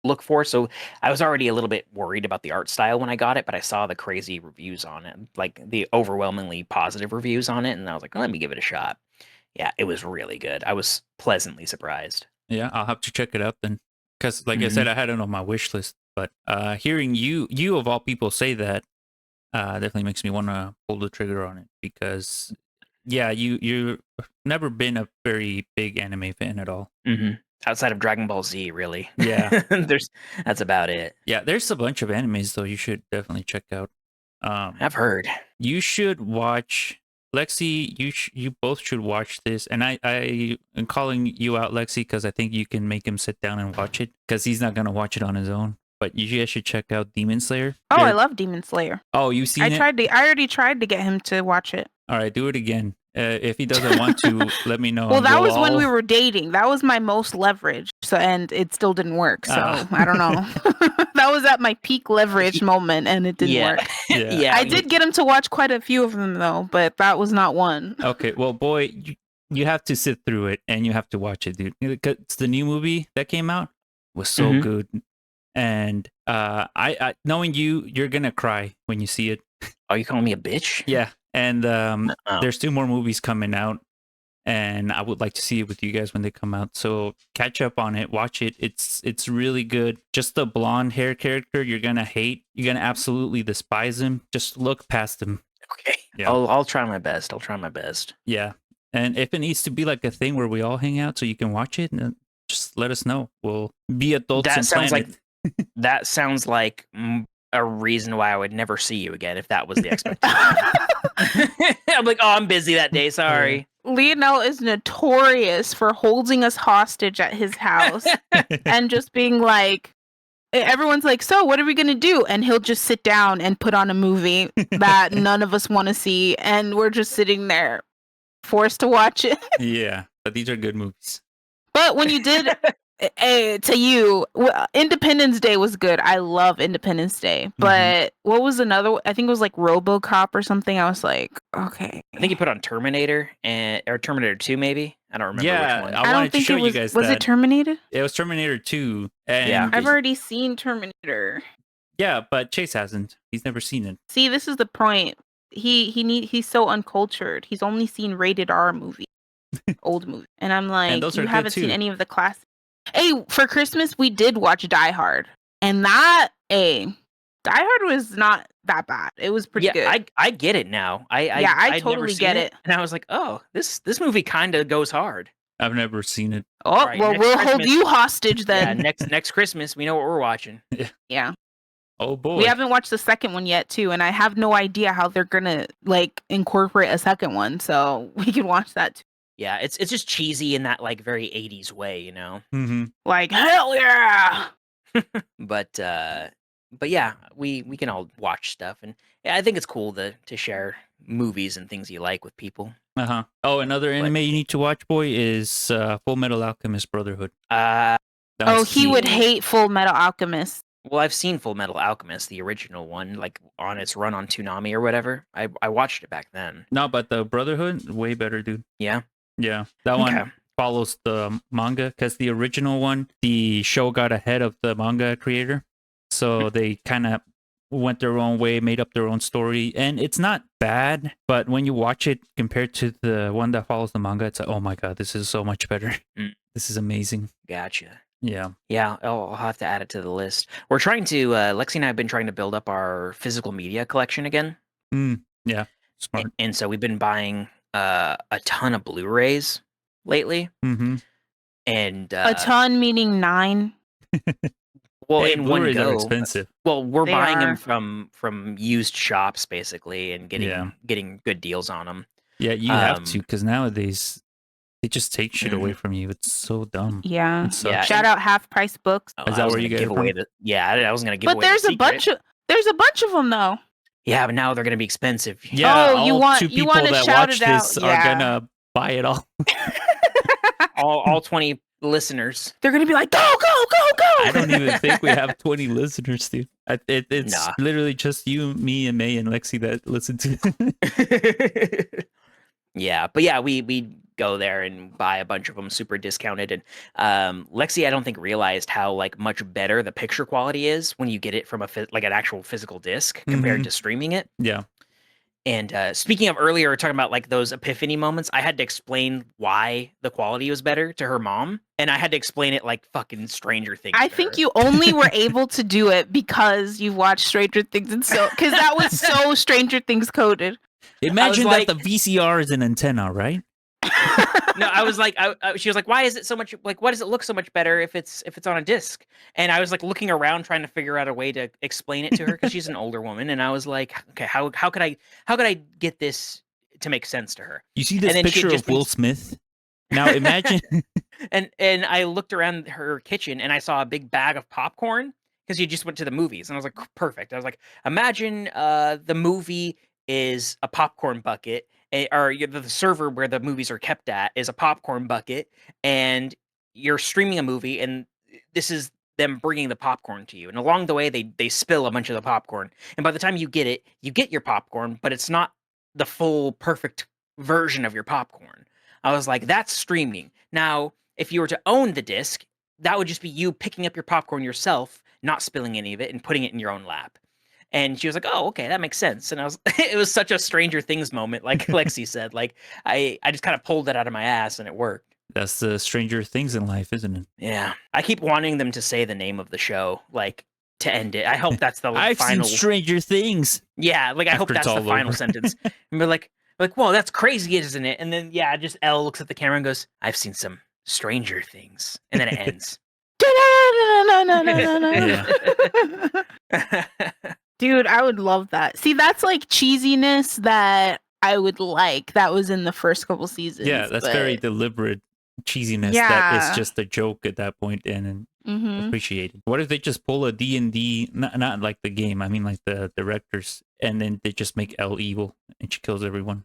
look for. So I was already a little bit worried about the art style when I got it, but I saw the crazy reviews on it, like the overwhelmingly positive reviews on it, and I was like, let me give it a shot. Yeah, it was really good. I was pleasantly surprised. Yeah, I'll have to check it out then. Because, like I Mhm. said, I had it on my wish list. But hearing you of all people say that definitely makes me want to pull the trigger on it. Because, yeah, you've never been a very big anime fan at all. Mhm. Outside of Dragon Ball Z, really. Yeah. That's about it. Yeah, there's a bunch of animes, though, you should definitely check out. I've heard. You should watch Lexi. You both should watch this, and I am calling you out, Lexi, because I think you can make him sit down and watch it because he's not gonna watch it on his own. But you guys should check out Demon Slayer. Oh, I love Demon Slayer. Oh, you've seen it? I already tried to get him to watch it. All right, do it again. If he doesn't want to, let me know. Well, that was when we were dating. That was my most leverage. So, and it still didn't work. So I don't know. That was at my peak leverage moment, and it didn't work. Yeah. I did get him to watch quite a few of them though, but that was not one. Okay, well, boy, you have to sit through it, and you have to watch it, dude. It's the new movie that came out. It was so good, and I knowing you're gonna cry when you see it. Are you calling me a bitch? Yeah. And there's 2 more movies coming out, and I would like to see it with you guys when they come out. So catch up on it, watch it. It's really good. Just the blonde hair character you're gonna hate. You're gonna absolutely despise him. Just look past him. Okay. Yeah. I'll try my best. Yeah. And if it needs to be like a thing where we all hang out so you can watch it, just let us know. We'll be adults and plan it. That sounds like a reason why I would never see you again if that was the expectation. I'm like, oh, I'm busy that day. Sorry. Lionel is notorious for holding us hostage at his house and just being like, everyone's like, so what are we going to do? And he'll just sit down and put on a movie that none of us want to see. And we're just sitting there forced to watch it. Yeah, but these are good movies. But when you did... to you, Independence Day was good. I love Independence Day. But what was another? I think it was like RoboCop or something. I was like, okay. I think you put on Terminator or Terminator 2, maybe. I don't remember which one. I wanted to show you guys. Was it Terminator? It was Terminator 2. And yeah, I've already seen Terminator. Yeah, but Chase hasn't. He's never seen it. See, this is the point. He's so uncultured. He's only seen rated R movies. old movies. And I'm like, those you are good haven't seen too. any of the classics. Hey, for Christmas we did watch Die Hard, and Die Hard was not that bad. It was pretty good. I get it now. I I'd never totally seen get it. and I was like, oh, this movie kind of goes hard. I've never seen it. Oh, Right, well, next we'll hold Christmas- you hostage Yeah, then. next Christmas, we know what we're watching. Yeah. Oh boy. We haven't watched the second one yet too, and I have no idea how they're gonna like incorporate a second one, so we can watch that too. Yeah, it's just cheesy in that like very 80s way, you know. Mm-hmm. Like, hell yeah. But yeah, we can all watch stuff, and yeah, I think it's cool to share movies and things you like with people. Uh-huh. Oh, another anime you need to watch, boy, is Full Metal Alchemist Brotherhood. Uh, Oh, he would hate Full Metal Alchemist. well, I've seen Full Metal Alchemist, the original one, like on its run on Toonami or whatever. I watched it back then. No, but the Brotherhood, way better, dude. Yeah. Yeah, that Okay. one follows the manga, because the original one, the show got ahead of the manga creator, so they kind of went their own way, made up their own story, and it's not bad, but when you watch it compared to the one that follows the manga, it's like, oh my god, this is so much better. Mm. This is amazing. Gotcha. Yeah. Yeah, I'll have to add it to the list. We're trying to, Lexi and I have been trying to build up our physical media collection again. Yeah, smart. And so we've been buying a ton of Blu-rays lately. Mm-hmm. And A ton meaning 9. well, Hey, in one Blu-rays go. are expensive. Well, we're They buying are. them from used shops basically, and getting good deals on them. Yeah, you have to, because nowadays they just take shit away from you. It's so dumb. Yeah. It sucks. Yeah, Shout out Half Price Books. Oh, Is I that was where you gonna get it give away from? the? Yeah, I was gonna give But away. there's the a bunch of them though. Yeah, but now they're gonna be expensive. Yeah, Oh, you all want- 2 you people wanna that shout watch it out, this are yeah. gonna buy it all. all 20 listeners. They're gonna be like, go, go, go, go. I don't even think we have 20 listeners, dude. It's Nah. literally just you, me, and May and Lexi that listen to. Yeah, but yeah, we go there and buy a bunch of them super discounted, and Lexi I don't think realized how like much better the picture quality is when you get it from like an actual physical disc compared Mhm. to streaming it. Yeah. And speaking of earlier, talking about like those epiphany moments, I had to explain why the quality was better to her mom, and I had to explain it like fucking Stranger Things. I to think her. you only were able to do it because you watched Stranger Things, and so because that was so Stranger Things coded. Imagine like- that the VCR is an antenna, right? No, I was like, she was like, why is it so much? Like, why does it look so much better if it's on a disc? And I was like looking around trying to figure out a way to explain it to her because she's an older woman, and I was like, okay, how could I get this to make sense to her? You see this And then she had picture just of Will Smith? Now imagine. And I looked around her kitchen and I saw a big bag of popcorn because she just went to the movies, and I was like, perfect. I was like, imagine the movie is a popcorn bucket, or the server where the movies are kept at is a popcorn bucket, and you're streaming a movie, and this is them bringing the popcorn to you. And along the way, they spill a bunch of the popcorn, and by the time you get your popcorn, but it's not the full perfect version of your popcorn. I was like, that's streaming. Now, if you were to own the disc, that would just be you picking up your popcorn yourself, not spilling any of it, and putting it in your own lap. And she was like, "Oh, okay, that makes sense." And I was, it was such a Stranger Things moment, like Lexi said. Like I just kind of pulled it out of my ass, and it worked. That's the Stranger Things in life, isn't it? Yeah, I keep wanting them to say the name of the show, like to end it. I hope that's the I've final. seen Stranger Things. Yeah, like I hope After it's that's the all final over. sentence. And we're like, whoa, that's crazy, isn't it? And then yeah, just Elle looks at the camera and goes, "I've seen some Stranger Things," and then it ends. Dude, I would love that. See, that's like cheesiness that I would like. That was in the first couple seasons. Yeah, that's very deliberate cheesiness. That Yeah. is just a joke at that point and Mhm. appreciated. What if they just pull a D&D, not like the game, I mean like the directors, and then they just make Elle evil and she kills everyone?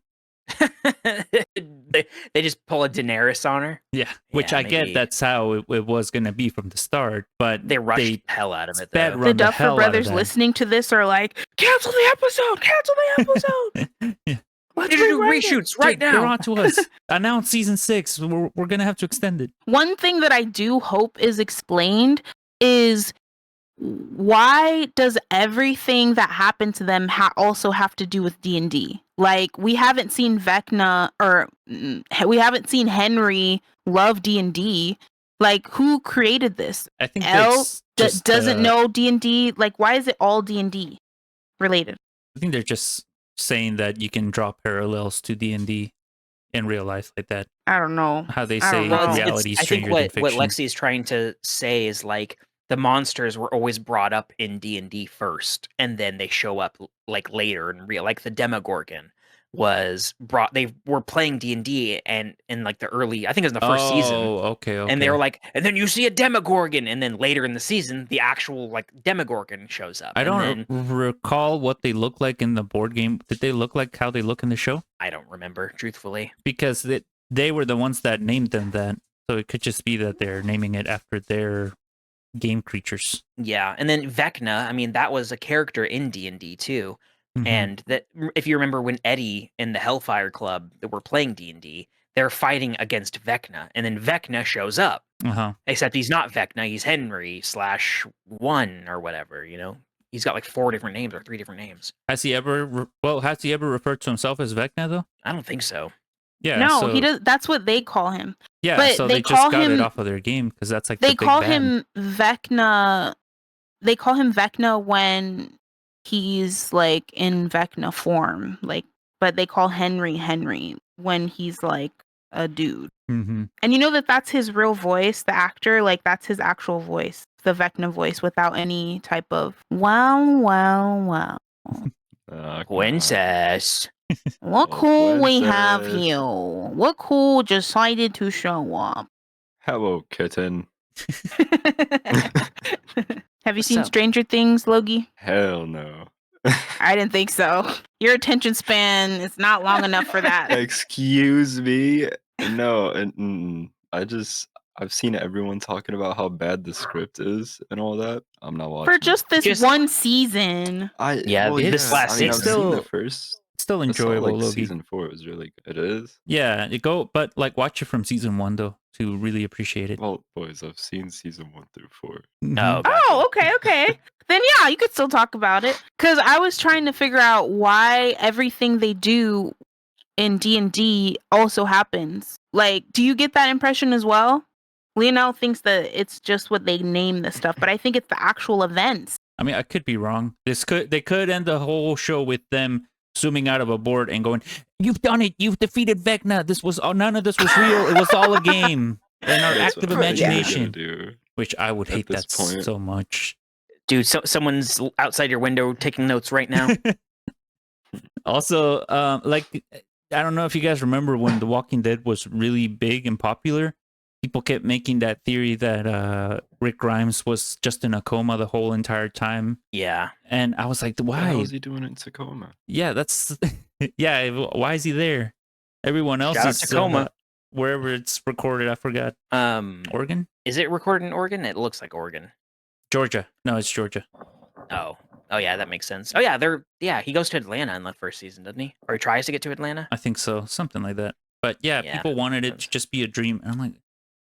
they just pull a Daenerys on her. Yeah, which Yeah, I get maybe. that's how it was going to be from the start, but They rushed the hell out of it. sped Though. run The the hell Duffer out of Brothers that. listening to this are like, cancel the episode! Cancel the episode! Yeah. Let's We need to do rewrite it." reshoots right They're now. on to us. Announce season 6. We're going to have to extend it. One thing that I do hope is explained is why does everything that happened to them also have to do with D&D? Like, we haven't seen Vecna or we haven't seen Henry love D&D. Like, who created this? I think L it's just doesn't know D&D. Like, why is it all D&D related? I think they're just saying that you can draw parallels to D&D in real life like that. I don't know. How they I say don't know. reality is I think stranger than what fiction. Lexi is trying to say is like the monsters were always brought up in D&D first, and then they show up like later in real. Like the Demogorgon was brought. They were playing D&D, and in like the early, I think it was in the first season. Oh, okay. And they were like, and then you see a Demogorgon, and then later in the season, the actual like Demogorgon shows up. I don't and then, recall what they look like in the board game. Did they look like how they look in the show? I don't remember, truthfully. Because they were the ones that named them that. So it could just be that they're naming it after their game creatures. Yeah, and then Vecna, I mean, that was a character in D&D too. Mhm. And that, if you remember when Eddie and the Hellfire Club that were playing D&D, they're fighting against Vecna, and then Vecna shows up. Uh-huh. Except he's not Vecna, he's Henry/1 or whatever, you know? He's got like 4 different names or 3 different names. Has he ever referred to himself as Vecna though? I don't think so. Yeah. No, so, he does. That's what they call him. Yeah, but so they they call just got it him- off of their game because that's like They the big call bad. him Vecna. They call him Vecna when he's like in Vecna form. Like, but they call Henry when he's like a dude. Mm-hmm. And you know that's his real voice, the actor. Like, that's his actual voice, the Vecna voice, without any type of wow. Princess. What Oh, cool we have princess. here. What cool decided to show up. Hello, kitten. Have you What's seen up? Stranger Things, Logie? Hell no. I didn't think so. Your attention span is not long enough for that. Excuse me. No, I've seen everyone talking about how bad the script is and all that. I'm not watching. For just this Just- one season. Yeah, this last I mean, I've season. seen the Still- first. Still I saw, enjoyable, like, Logie. season 4 was really good. It is. Yeah, but like watch it from season 1 though to really appreciate it. Well, boys, I've seen season 1 through 4. Mhm. Oh, Oh, okay. Then yeah, you could still talk about it. Because I was trying to figure out why everything they do in D&D also happens. Like, do you get that impression as well? Lionel thinks that it's just what they name the stuff, but I think it's the actual events. I mean, I could be wrong. They could end the whole show with them zooming out of a board and going, "You've done it. You've defeated Vecna. None of this was real. It was all a game." And our That's active what I'm gonna imagination, do. which I would At hate this that point. so much. Dude, someone's outside your window taking notes right now. Also, like, I don't know if you guys remember when The Walking Dead was really big and popular. People kept making that theory that Rick Grimes was just in a coma the whole entire time. Yeah. And I was like, Why why? is he doing it in Tacoma? Yeah, that's yeah. Why is he there? Everyone else Shout out is Tacoma. wherever it's recorded. I forgot. Oregon, Is it recorded in Oregon? It looks like Oregon. Georgia. No, it's Georgia. Oh yeah, that makes sense. Oh yeah, he goes to Atlanta in the first season, doesn't he? Or he tries to get to Atlanta. I think so, something like that. But yeah, Yeah. people wanted it to just be a dream, and I'm like,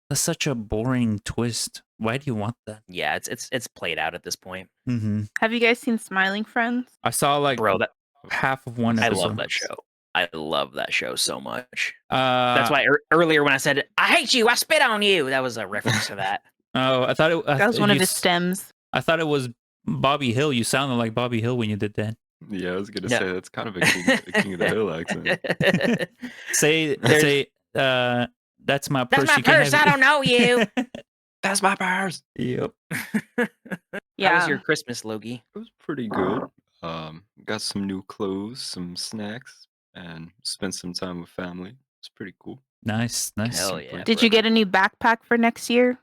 that's such a boring twist. Why do you want that? Yeah, it's played out at this point. Mm-hmm. Have you guys seen Smiling Friends? I saw like Bro, that half of one I episode. love that show. I love that show so much. That's That's why earlier when I said I hate you, I spit on you, that was a reference to that. Oh, I thought it. That was one of his stems. I thought it was Bobby Hill. You sounded like Bobby Hill when you did that. Yeah, I was gonna No. say that's kind of a King of the Hill accent. Say, that's my purse. That's my you can purse. have I don't know you. That's my purse. Yep. How Yeah. was your Christmas, Logie? It was pretty good. Got some new clothes, some snacks, and spent some time with family. It's pretty cool. Nice. Hell yeah. Did you get a new backpack for next year?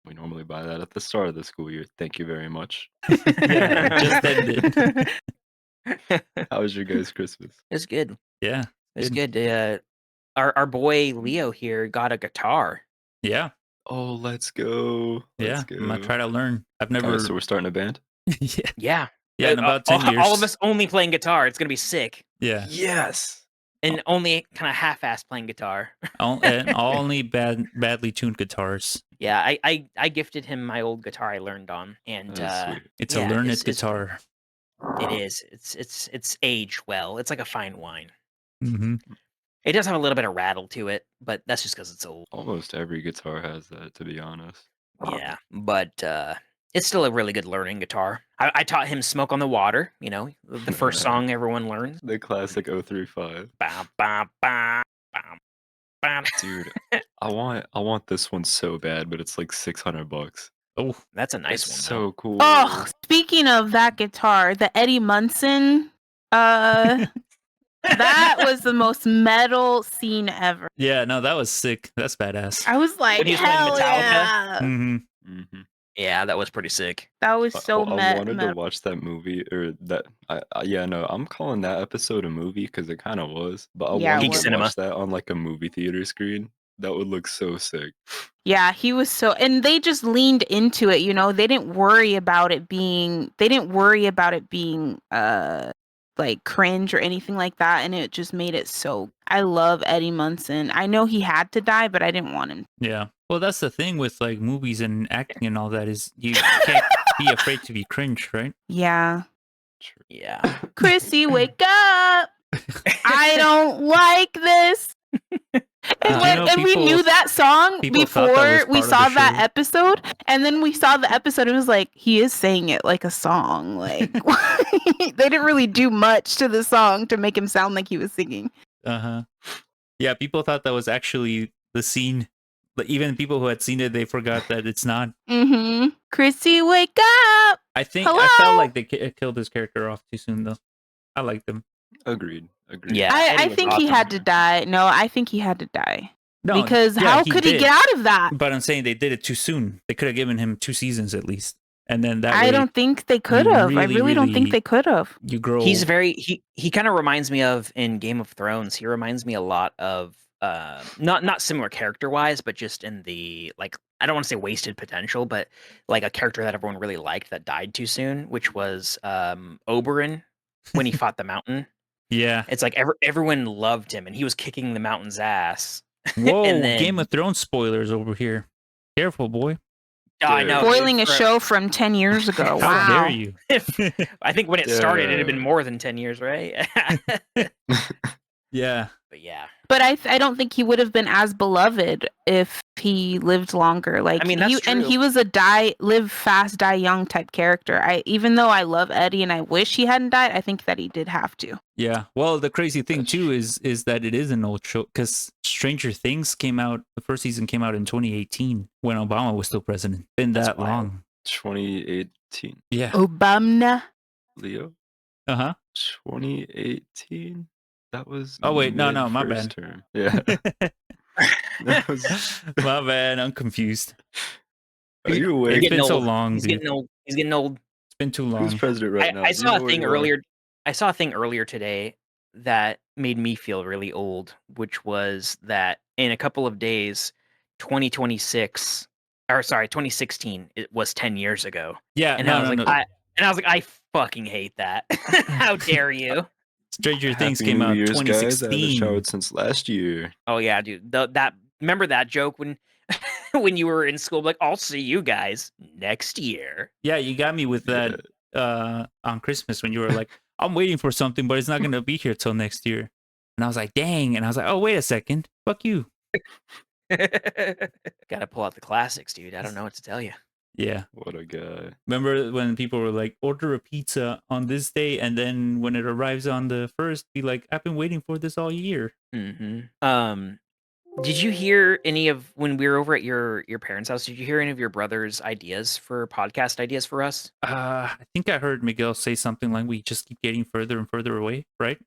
We normally buy that at the start of the school year. Thank you very much. Yeah, just ended. How was your guys' Christmas? It's good. Yeah. It's good. Our boy Leo here got a guitar. Yeah. Oh, let's go. Yeah. Let's go. I'm gonna try to learn. I've Guys, never. so we're starting a band? Yeah. Yeah. Yeah. In about 10 years. All of us only playing guitar. It's gonna be sick. Yeah. Yes. and only kind of half-assed playing guitar. And only badly tuned guitars. Yeah, I gifted him my old guitar I learned on, and That's sweet. It's yeah, a learned it's guitar. it is. It's aged well. It's like a fine wine. Hmm. It does have a little bit of rattle to it, but that's just because it's old. Almost every guitar has that, to be honest. Yeah, but it's still a really good learning guitar. I taught him "Smoke on the Water." You know, the first song everyone learns. The classic 035. Bam, bam, bam, bam, bam. Dude, I want this one so bad, but it's like $600. Oh, That's a nice It's one. so cool. Oh, speaking of that guitar, the Eddie Munson, that was the most metal scene ever. yeah, no, that was sick. That's badass. I was like, When he was playing hell Metallica? yeah. Hmm. Mm-hmm. Yeah, that was pretty sick. That was so I wanted to metal. watch that movie, or that. Yeah, no, I'm calling that episode a movie because it kind of was. But I Yeah, it wanted was. to Cinema. watch that on like a movie theater screen. That would look so sick. Yeah, he was so, and they just leaned into it, you know. They didn't worry about it being like cringe or anything like that, and it just made it so. I love Eddie Munson. I know he had to die, but I didn't want him. Yeah. Well, that's the thing with like movies and acting and all that is you can't be afraid to be cringe, right? Yeah. True. Yeah. Chrissy, wake up. I don't like this. And, You know, we people- knew that song people thought that before was we part of saw the that show. episode, and then we saw the episode. It was like he is saying it like a song. Like they didn't really do much to the song to make him sound like he was singing. Uh-huh. Yeah, people thought that was actually the scene. But even people who had seen it, they forgot that it's not. Mm-hmm. Chrissy, wake up. I felt Hello? like they killed his character off too soon, though. I liked him. Agreed. Yeah. I Eddie was think he awesome. had to die. No, I think he had to die. No, Because yeah, how could he did. get out of that? But I'm saying they did it too soon. They could have given him 2 seasons at least, and then that I way don't think they could have. I really, really don't think really- they could have. you grow. He's very he kind of reminds me of in Game of Thrones. He reminds me a lot of not similar character wise, but just in the like I don't want to say wasted potential, but like a character that everyone really liked that died too soon, which was Oberyn when he fought the mountain. Yeah. It's like everyone loved him and he was kicking the mountain's ass. Whoa, And then- Game of Thrones spoilers over here. Careful, boy. Oh, I Dude. know. Spoiling a for- show from 10 years ago. How Wow. dare you? I think when it started, it had been Yeah. more than 10 years, right? Yeah. But yeah. But I don't think he would have been as beloved if he lived longer. Like I mean, that's and true. he was a live fast, die young type character. Even though I love Eddie and I wish he hadn't died, I think that he did have to. Yeah. Well, the crazy thing That's too is that it is an old show because Stranger Things came out. The first season came out in 2018 when Obama was still president. Been That's that wild. long. 2018. Yeah. Obama. Leo? Uh huh. 2018? That was. Oh, wait, no, mid my first bad. Term. Yeah. That was. My bad. I'm confused. Are you It's awake? getting been so old. long, He's dude. getting old. He's getting old. It's been too Who's long. president right now? I Do you saw know a where thing you are? earlier. I saw a thing earlier today that made me feel really old, which was that in a couple of days, 2026, or sorry, 2016, it was 10 years ago. Yeah. And No, I was no, like, no. I fucking hate that. How dare you? Stranger Things Happy came New out Year's, guys. I haven't 2016. showered since last year. Oh yeah, dude. Remember that joke when when you were in school, like, I'll see you guys next year. Yeah, you got me with that on Christmas when you were like, I'm waiting for something, but it's not gonna be here till next year. And I was like, dang. And I was like, oh, wait a second. Fuck you. Gotta pull out the classics, dude. I don't know what to tell you. Yeah. What a guy. Remember when people were like, order a pizza on this day, and then when it arrives on the first, be like, I've been waiting for this all year. Did you hear any of when we were over at your parents' house? Did you hear any of your brother's ideas for podcast ideas for us? I think I heard Miguel say something like, we just keep getting further and further away, right?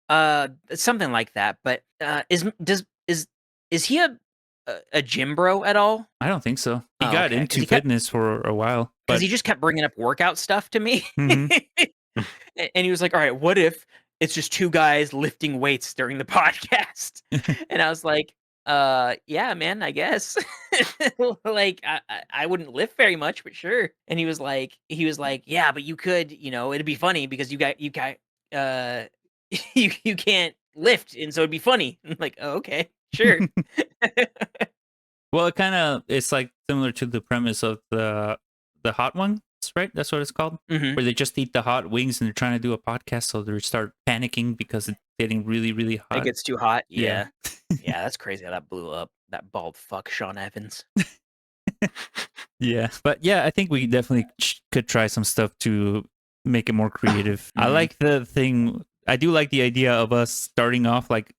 Something like that. But is he a gym bro at all? I don't think so. He Oh, got okay. 'Cause into he kept- fitness for a while. Because But he just kept bringing up workout stuff to me. Mhm. And he was like, all right, what if it's just two guys lifting weights during the podcast? And I was like, yeah, man, I guess. Like, I wouldn't lift very much, but sure. And he was like, yeah, but you could, it'd be funny because you got, you can't lift, and so it'd be funny. I'm like, oh, okay, sure. Well, it's like similar to the premise of the hot ones, right? That's what it's called. Mhm. Where they just eat the hot wings and they're trying to do a podcast, so they start panicking because it's getting really, really It hot. gets too hot. Yeah. Yeah. Yeah, that's crazy how that blew up. That bald fuck, Sean Evans. Yeah, but yeah, I think we definitely could try some stuff to make it more creative. I Mhm. like the thing. I do like the idea of us starting off like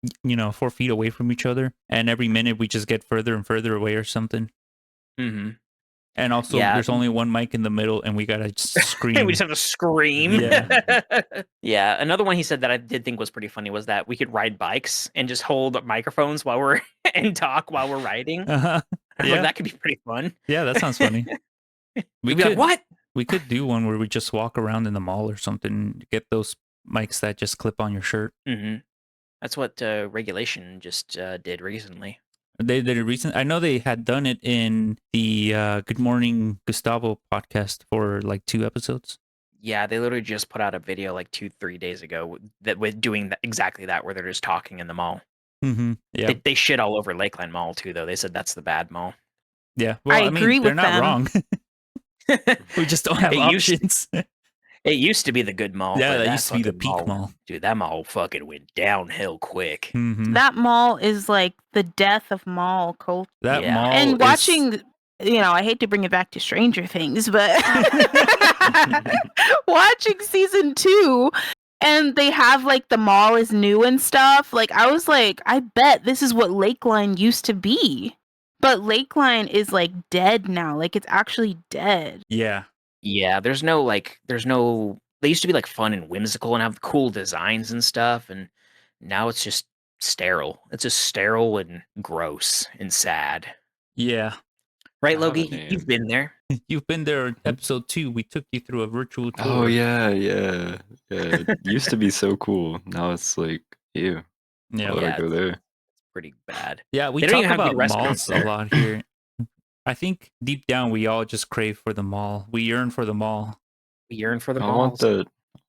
4 feet away from each other, and every minute we just get further and further away or something. Mm-hmm. And also, Yeah. there's only one mic in the middle, and we gotta scream. We just have to scream. Yeah. Yeah. Another one he said that I did think was pretty funny was that we could ride bikes and just hold microphones while we're and talk while we're riding. Uh-huh. I was like, Yeah. that could be pretty fun. Yeah, that sounds funny. We'd be like, what? We could do one where we just walk around in the mall or something. Get those mics that just clip on your shirt. Mm-hmm. That's what Regulation just did recently. They did it recent. I know they had done it in the Good Morning Gustavo podcast for like 2 episodes. Yeah, they literally just put out a video like 2-3 days ago that with doing exactly that, where they're just talking in the mall. Mm-hmm. Yeah, They shit all over Lakeland Mall too, though. They said that's the bad mall. yeah. Well, I agree they're with not them. wrong. We just don't have It used- options. It used to be the good mall. Yeah, but that used to be the fucking peak mall. Dude, that mall fucking went downhill quick. Mhm. That mall is like the death of mall culture. That Yeah. mall And is- watching, I hate to bring it back to Stranger Things, but watching season 2, and they have like the mall is new and stuff. Like I was like, I bet this is what Lakeline used to be, but Lakeline is like dead now. Like it's actually dead. Yeah. Yeah, there's no they used to be like fun and whimsical and have cool designs and stuff, and now it's just sterile. It's just sterile and gross and sad. Yeah. Right, I have a Logie? name. You've been there. You've been there in episode 2. We took you through a virtual tour. Oh yeah. It used to be so cool. Now it's like, ew. Yeah. Why would Yeah, I go there? It's pretty bad. Yeah, we They don't talk even have good about restaurants malls a there. lot here. I think deep down we all just crave for the mall. We yearn for the mall. We yearn for the I malls.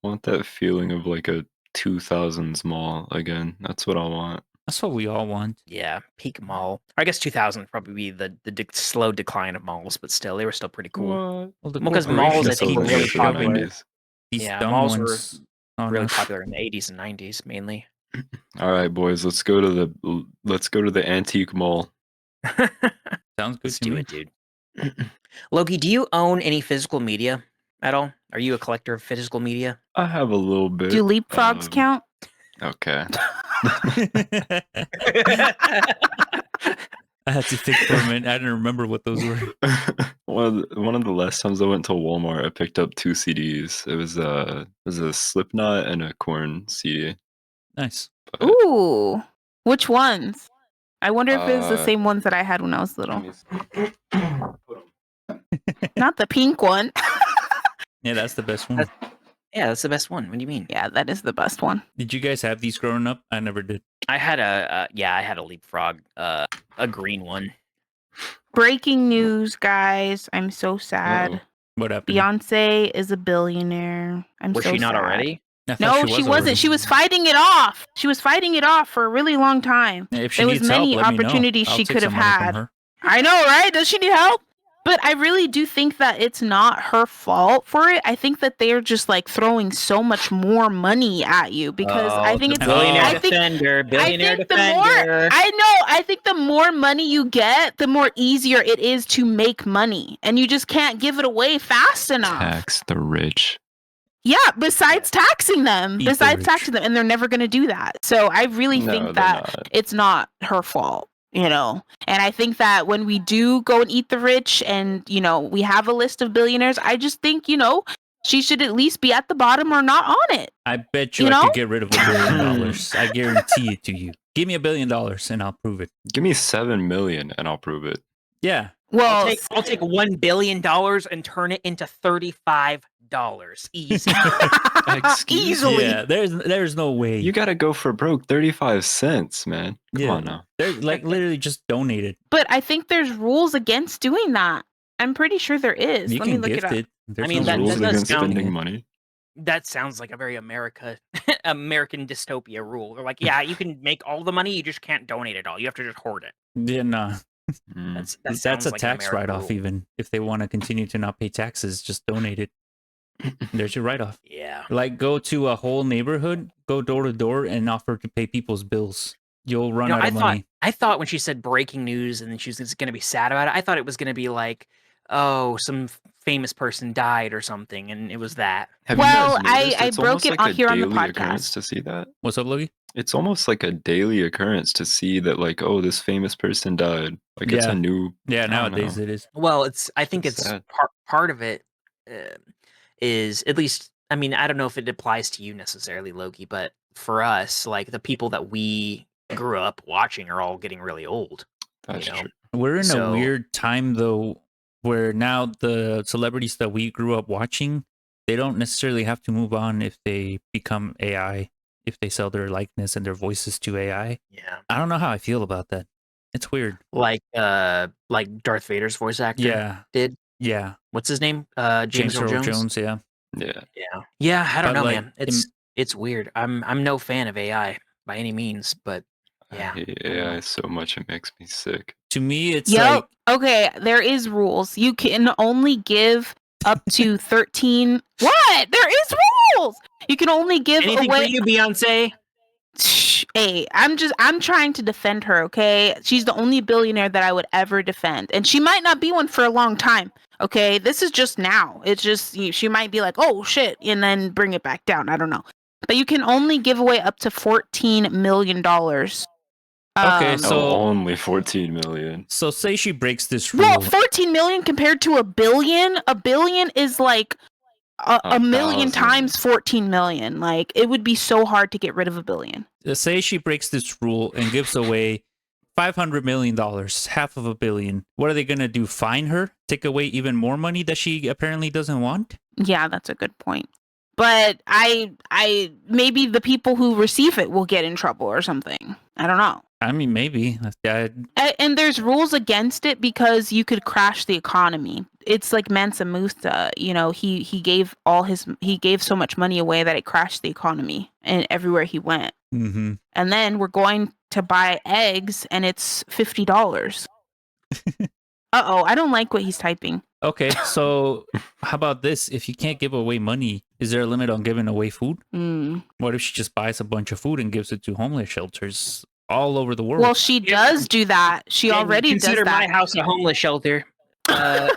want that feeling of like a 2000s mall again. That's what I want. That's what we all want. Yeah, peak mall. I guess 2000 would probably be the slow decline of malls, but still, they were still pretty cool. Well, the Well, 'cause malls corporations at peak are really really popular. shoving these Yeah, dumb malls were ones on Really us. popular in the 80s and 90s, mainly. All right, boys, let's go to the antique mall. Sounds good Let's to do me. it, dude. Logie, do you own any physical media at all? Are you a collector of physical media? I have a little bit. Do leapfrogs um, count? Okay. I had to think for a minute. I didn't remember what those were. One of the last times I went to Walmart, I picked up 2 CDs. It was a Slipknot and a Korn CD. Nice. But Ooh, which ones? I wonder if it's the Uh, same ones that I had when I was little. let me Not the pink one. Yeah, that's the best one. Yeah, that's the best one. What do you mean? Yeah, that is the best one. Did you guys have these growing up? I never did. I had a leapfrog, a green one. Breaking news, guys. I'm so sad. Uh-oh. What happened? Beyonce is a billionaire. I'm Was so she not sad. already? I thought No, was she wasn't. already. She was fighting it off. She was fighting it off for a really long time. If she there was needs help, many let me know. opportunities I'll she take could some have money from had. her. I know, right? Does she need help? But I really do think that it's not her fault for it. I think that they're just like throwing so much more money at you because I think the it's billionaire I think defender. Billionaire I think defender. I think the more money you get, the more easier it is to make money. And you just can't give it away fast enough. Tax the rich. Yeah, besides taxing them. Eat the Besides rich. taxing them. And they're never gonna do that. So I really No, think they're that not. it's not her fault, And I think that when we do go and eat the rich and, we have a list of billionaires, I just think, she should at least be at the bottom or not on it. I bet you, You I know? could get rid of $1 billion. I guarantee it to you. Give me $1 billion and I'll prove it. Give me 7 million and I'll prove it. Yeah. Well, I'll take $1 billion and turn it into $35. Easy. Excuse easily. Yeah. There's no way. You gotta go for broke. 35 cents, man. Come Yeah. on now. They're like literally just donated. But I think there's rules against doing that. I'm pretty sure there is. You Let me can look it gift up. it. There's I mean, no that rules Rules does against against sound- spending it. money. That sounds like a very American dystopia rule. They're like, yeah, you can make all the money, you just can't donate it all. You have to just hoard it. Yeah, no. Mm. That That's sounds a like an tax American write-off. rule. Even if they want to continue to not pay taxes, just donate it. There's your write-off. Yeah. Like, go to a whole neighborhood, go door to door, and offer to pay people's bills. You'll run out of money. I thought when she said breaking news and then she was going to be sad about it, I thought it was going to be like, oh, some famous person died or something, and it was that. Have Well, you guys noticed I it's broke almost it like on a here on the daily occurrence podcast. to see that? What's up, Logie? It's almost like a daily occurrence to see that, like, oh, this famous person died. Like, it's Yeah. a new. Yeah, I don't nowadays know. it is. Well, I think It's it's sad. part of it is, at least, I mean, I don't know if it applies to you necessarily, Loki, but for us, like the people that we grew up watching are all getting really old. That's you know? true. We're in a So- weird time though, where now the celebrities that we grew up watching, they don't necessarily have to move on if they become AI, if they sell their likeness and their voices to AI. Yeah. I don't know how I feel about that. It's weird. Like Darth Vader's voice actor Yeah. did. Yeah. What's his name? James Earl Jones. Yeah. Yeah. Yeah, I don't But, know, like, man. It's weird. I'm no fan of AI by any means, but yeah. I hate I don't know. AI so much it makes me sick. To me, it's Yep. like, Okay, there is rules. You can only give up to 13. What? There is rules. You can only give Anything away. for you, Beyonce? Shh, hey, I'm trying to defend her, okay? She's the only billionaire that I would ever defend. And she might not be one for a long time. Okay? This is just now. It's just she might be like, "Oh shit," and then bring it back down. I don't know. But you can only give away up to $14 million. Okay, So- only 14 million. so say she breaks this rule. well, 14 million compared to a billion. A billion is like a million 1,000. times 14 million. Like, it would be so hard to get rid of a billion. Say she breaks this rule and gives away $500 million, half of $1 billion. What are they going to do? Fine her? Take away even more money that she apparently doesn't want? Yeah, that's a good point. But I maybe the people who receive it will get in trouble or something. I don't know. I mean, maybe. And there's rules against it because you could crash the economy. It's like Mansa Musa, he gave so much money away that it crashed the economy and everywhere he went. Mm-hmm. And then we're going to buy eggs and it's $50. Uh-oh, I don't like what he's typing. Okay, so how about this? If you can't give away money, is there a limit on giving away food? What if she just buys a bunch of food and gives it to homeless shelters all over the world? Well, she does do that. She already does consider that. my house a homeless shelter. Yeah,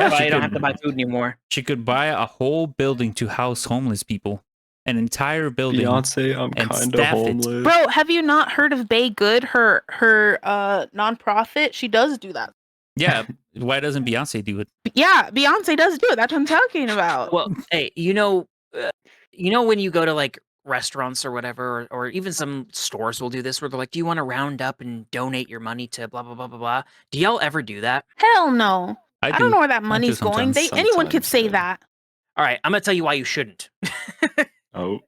If she I don't could- have to buy food anymore. She could buy a whole building to house homeless people. An entire building. Beyonce, I'm and kind of staff it. homeless. Bro, have you not heard of Bay Good, her nonprofit? She does do that. Yeah, why doesn't Beyonce do it? Yeah, Beyonce does do it. That's what I'm talking about. Well, hey, when you go to like restaurants or whatever, or even some stores will do this, where they're like, "Do you want to round up and donate your money to blah blah blah blah blah?" Do y'all ever do that? Hell no. I do. don't know where that do money's going. sometimes. Anyone could Sometimes, say yeah. that. All right, I'm gonna tell you why you shouldn't. Oh,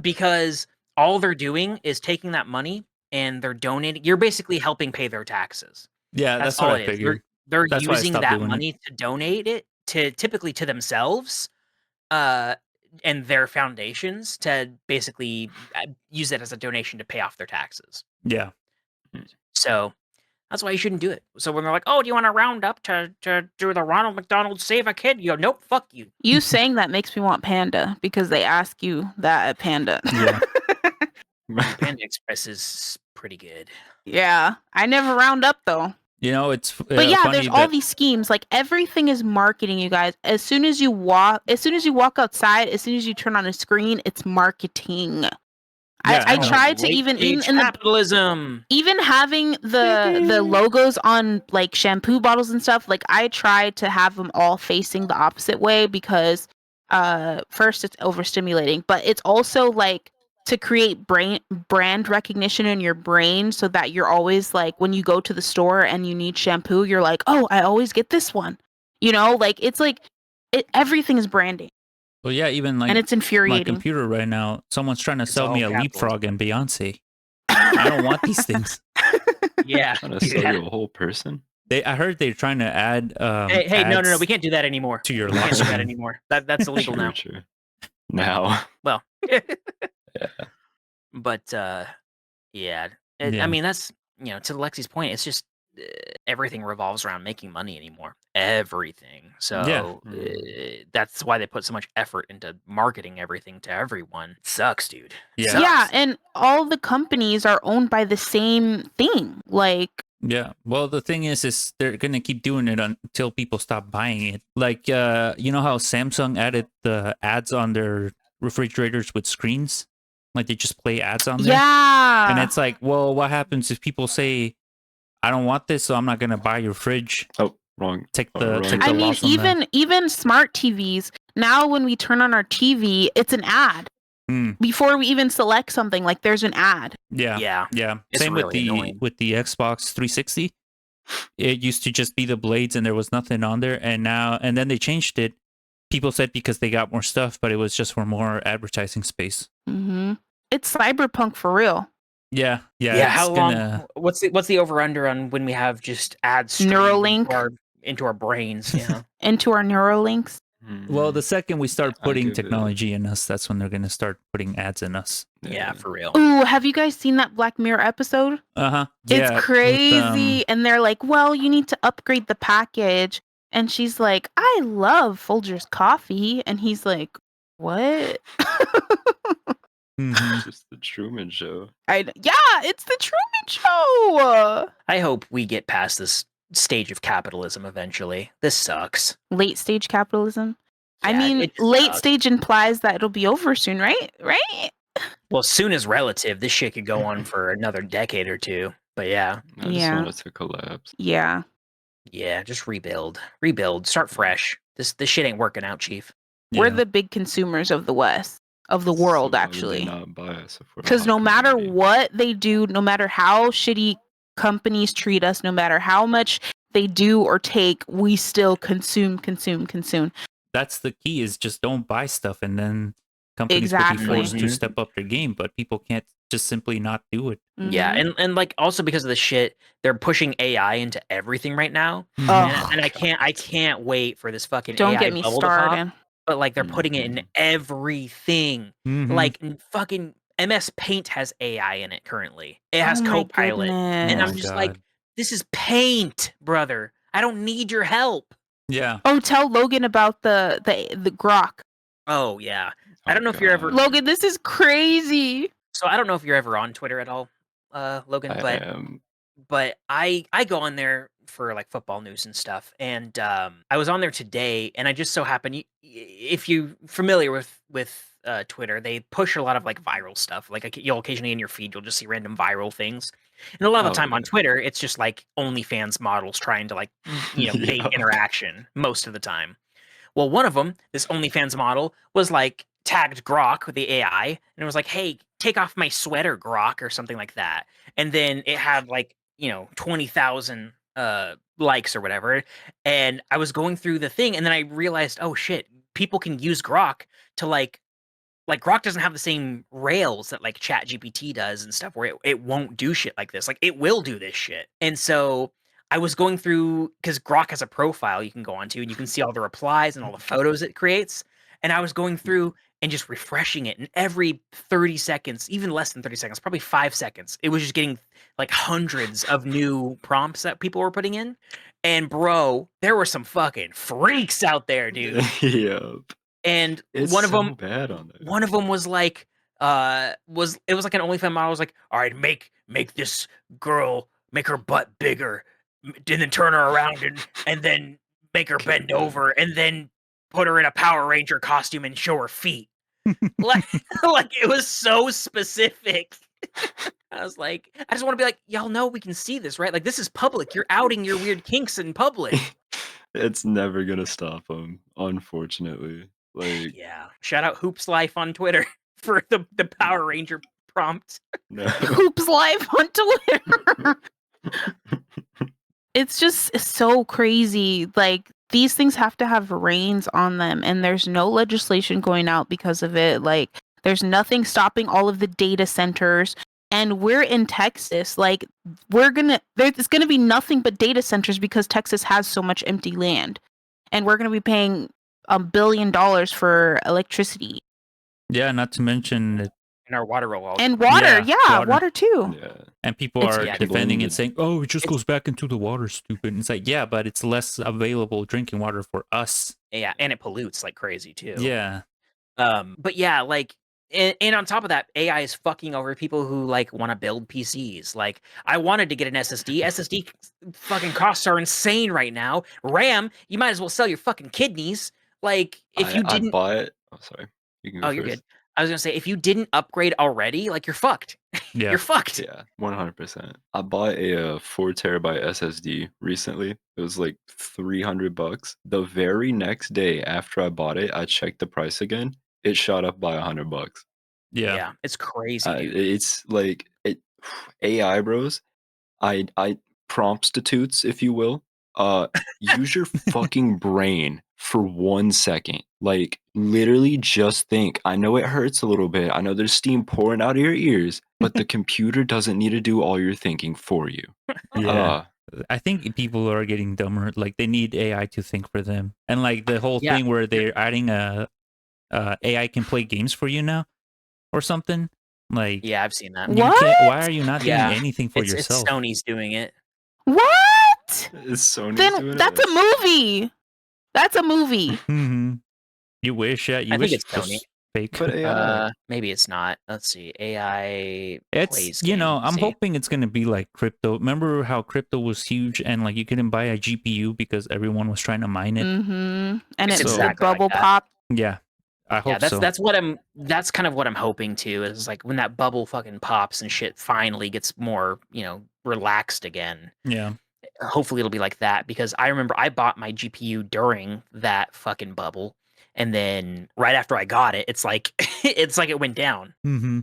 Because all they're doing is taking that money and they're donating. You're basically helping pay their taxes. Yeah, that's all what I it is. figured. They're That's why I using stopped that doing it. money to donate it to typically to themselves, and their foundations to basically use it as a donation to pay off their taxes. Yeah. So that's why you shouldn't do it. So when they're like, "Oh, do you want to round up to do the Ronald McDonald Save a Kid?" You go, "Nope, fuck you." You saying that makes me want Panda because they ask you that at Panda. Yeah. Panda Express is pretty good. Yeah. I never round up though. It's But yeah, funny there's all that- these schemes. Like, everything is marketing, you guys. As soon as you walk outside, as soon as you turn on a screen, it's marketing. Yeah, I I know. tried to Late even stage in the capitalism. even having the logos on like shampoo bottles and stuff, like I tried to have them all facing the opposite way because first it's overstimulating, but it's also like to create brand recognition in your brain so that you're always like, when you go to the store and you need shampoo, you're like, "Oh, I always get this one." Like it's like everything is branding. Well, yeah, even like And it's my infuriating. computer right now, someone's trying to It's sell me a all Leapfrog and Beyonce. I don't want these things. Yeah. trying to sell you a whole person. I heard they're trying to add Hey, no, ads we can't do that anymore. to your We can't locker do that room. anymore. That's illegal True, now. true. now. Well, Yeah. but yeah, I Yeah. mean that's to Lexi's point. It's just everything revolves around making money anymore. Everything. So that's why they put so much effort into marketing everything to everyone. It sucks, dude. Yeah. Yeah, and all the companies are owned by the same thing. Like, Yeah. Well, the thing is they're gonna keep doing it until people stop buying it. Like, you know how Samsung added the ads on their refrigerators with screens? Like they just play ads on there. yeah. And it's like, well, what happens if people say, "I don't want this, so I'm not gonna buy your fridge." Oh, wrong. Take Oh, the wrong. take I the mean, loss on that. even smart TVs, now when we turn on our TV, it's an ad. Mm, Before we even select something, like there's an ad. yeah. Yeah. Yeah. It's Same really annoying. with the Xbox 360. It used to just be the blades and there was nothing on there, and then they changed it. People said because they got more stuff, but it was just for more advertising space. Mm-hmm. It's cyberpunk for real. Yeah. Yeah, It's how long? gonna. What's the over under on when we have just ads streamed Neuralink. into our brains? Yeah. Into our Neuralinks. Well, the second we start I putting give it- technology in us, that's when they're gonna start putting ads in us. Yeah, for real. Ooh, have you guys seen that Black Mirror episode? Yeah, It's crazy. And they're like, well, you need to upgrade the package. And she's like, I love Folgers coffee. And he's like, what? mhm. Just the Truman Show. Yeah, it's the Truman Show. I hope we get past this stage of capitalism eventually. This sucks. Late stage capitalism. I Yeah, mean, it just late sucks. stage implies that it'll be over soon, right? Right? Well, soon is relative. This shit could go on for another decade or two. But yeah, I just Yeah. want it to collapse. Yeah. just rebuild, start fresh. This shit ain't working out, Chief. We're Yeah. the big consumers of the West, of the world, So why would they actually. not buy us if we're the Because hot no matter commodity? what they do, no matter how shitty companies treat us, no matter how much they do or take, we still consume. That's the key, is just don't buy stuff, and then companies will Exactly. be forced to Mhm. step up their game, but people can't just simply not do it. Yeah, Mhm. and like also because of the shit, they're pushing AI into everything right now. Ugh. And I can't wait for this fucking Don't AI get me bubble to pop. started. But like they're putting it in Mhm. everything. Mhm. Like fucking MS Paint has AI in it currently. It has Oh my Copilot. And goodness. I'm my just God. like, this is paint, brother. I don't need your help. Yeah. Oh, tell Logan about the grok. Oh yeah. I Oh, don't know if you're ever God. Logan, this is crazy. so I don't know if you're ever on Twitter at all, Logan, I but am. I go on there for like football news and stuff, and I was on there today, and I just so happened, if you familiar with Twitter, they push a lot of like viral stuff. Like you'll occasionally in your feed, you'll just see random viral things, and a lot of the Oh, time on yeah. Twitter, it's just like OnlyFans models trying to like bait Yeah. interaction most of the time. Well, one of them, this OnlyFans model, was like tagged Grok with the AI, and it was like, "Hey, take off my sweater, Grok," or something like that. And then it had like 20,000 likes or whatever. And I was going through the thing, and then I realized, oh shit, people can use Grok to like Grok doesn't have the same rails that like Chat GPT does and stuff where it won't do shit like this. Like it will do this shit. And so I was going through because Grok has a profile you can go onto and you can see all the replies and all the photos it creates. And I was going through and just refreshing it. And every 30 seconds, even less than 30 seconds, probably 5 seconds, it was just getting like hundreds of new prompts that people were putting in. And bro, there were some fucking freaks out there, dude. Yep. And It's one of so them bad on there. one of them was like, it was like an OnlyFans model. Was like, all right, make this girl, make her butt bigger, and then turn her around and then make her bend God. over, and then put her in a Power Ranger costume and show her feet. like it was so specific. I was like, I just want to be like, y'all know we can see this, right? Like this is public. You're outing your weird kinks in public. It's never gonna stop them, unfortunately. Like, Yeah. Shout out Hoops Life on Twitter for the Power Ranger prompt. no. Hoops live on Twitter. It's just so crazy. Like these things have to have reins on them, and there's no legislation going out because of it. Like there's nothing stopping all of the data centers. And we're in Texas. Like there's gonna be nothing but data centers because Texas has so much empty land, and we're gonna be paying $1 billion for electricity. Yeah, not to mention it, And our water will all. And water, Yeah, yeah, water. water too. Yeah. and people It's- are Yeah, defending blame and the- saying, "Oh, it just it's- goes back into the water, stupid." And it's like, yeah, but it's less available drinking water for us. Yeah, and it pollutes like crazy too. Yeah, But yeah, like, and on top of that, AI is fucking over people who like want to build PCs. Like, I wanted to get an SSD. SSD fucking costs are insane right now. RAM, you might as well sell your fucking kidneys. Like, if you I didn't, bought. Oh, sorry. You can go oh, first. you're good. I was gonna say, if you didn't upgrade already, like, you're fucked. yeah. You're fucked. Yeah, 100%. I bought a 4 terabyte SSD recently. It was like $300. The very next day after I bought it, I checked the price again. It shot up by $100. Yeah. It's crazy, dude. It's like AI bros. I promptstitutes, if you will. Use your fucking brain for 1 second. Like, literally just think. I know it hurts a little bit. I know there's steam pouring out of your ears, but the computer doesn't need to do all your thinking for you. Yeah. I think people are getting dumber. Like, they need AI to think for them. And like the whole Yeah. thing where they're adding AI can play games for you now or something. Like, Yeah, I've seen that. you What? can't, why are you not doing Yeah. anything for It's yourself? Sony's doing it. What? Is Sony Then doing that's it? a movie. That's a movie. hmm You wish, yeah. You I wish think it's it was Sony. fake. But AI. Maybe it's not. Let's see. AI plays It's, you know, games. I'm See. hoping it's going to be like crypto. Remember how crypto was huge and like you couldn't buy a GPU because everyone was trying to mine it? Mm-hmm. And It's it exactly the bubble like that. pop. Yeah. I hope Yeah, so. that's kind of what I'm hoping to, is like when that bubble fucking pops and shit finally gets more, relaxed again. Yeah. Hopefully it'll be like that, because I remember I bought my GPU during that fucking bubble, and then right after I got it, it's like it went down. Mm-hmm.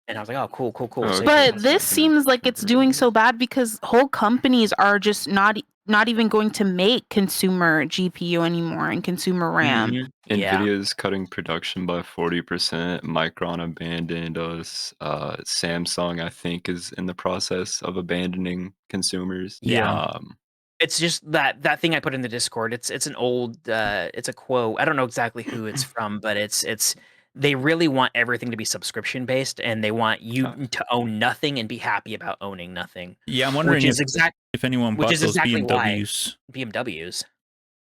And I was like, oh, cool. Oh, So okay. But It's this not seems like it's doing converted. so bad because whole companies are just not even going to make consumer GPU anymore and consumer RAM. Mhm. Yeah. Nvidia is cutting production by 40%. Micron abandoned us. Samsung, I think, is in the process of abandoning consumers. Yeah. It's just that thing I put in the Discord. It's an old it's a quote. I don't know exactly who it's from, but it's they really want everything to be subscription based, and they want you to own nothing and be happy about owning nothing. Yeah, I'm wondering if anyone which bought is those exactly why BMWs. BMWs.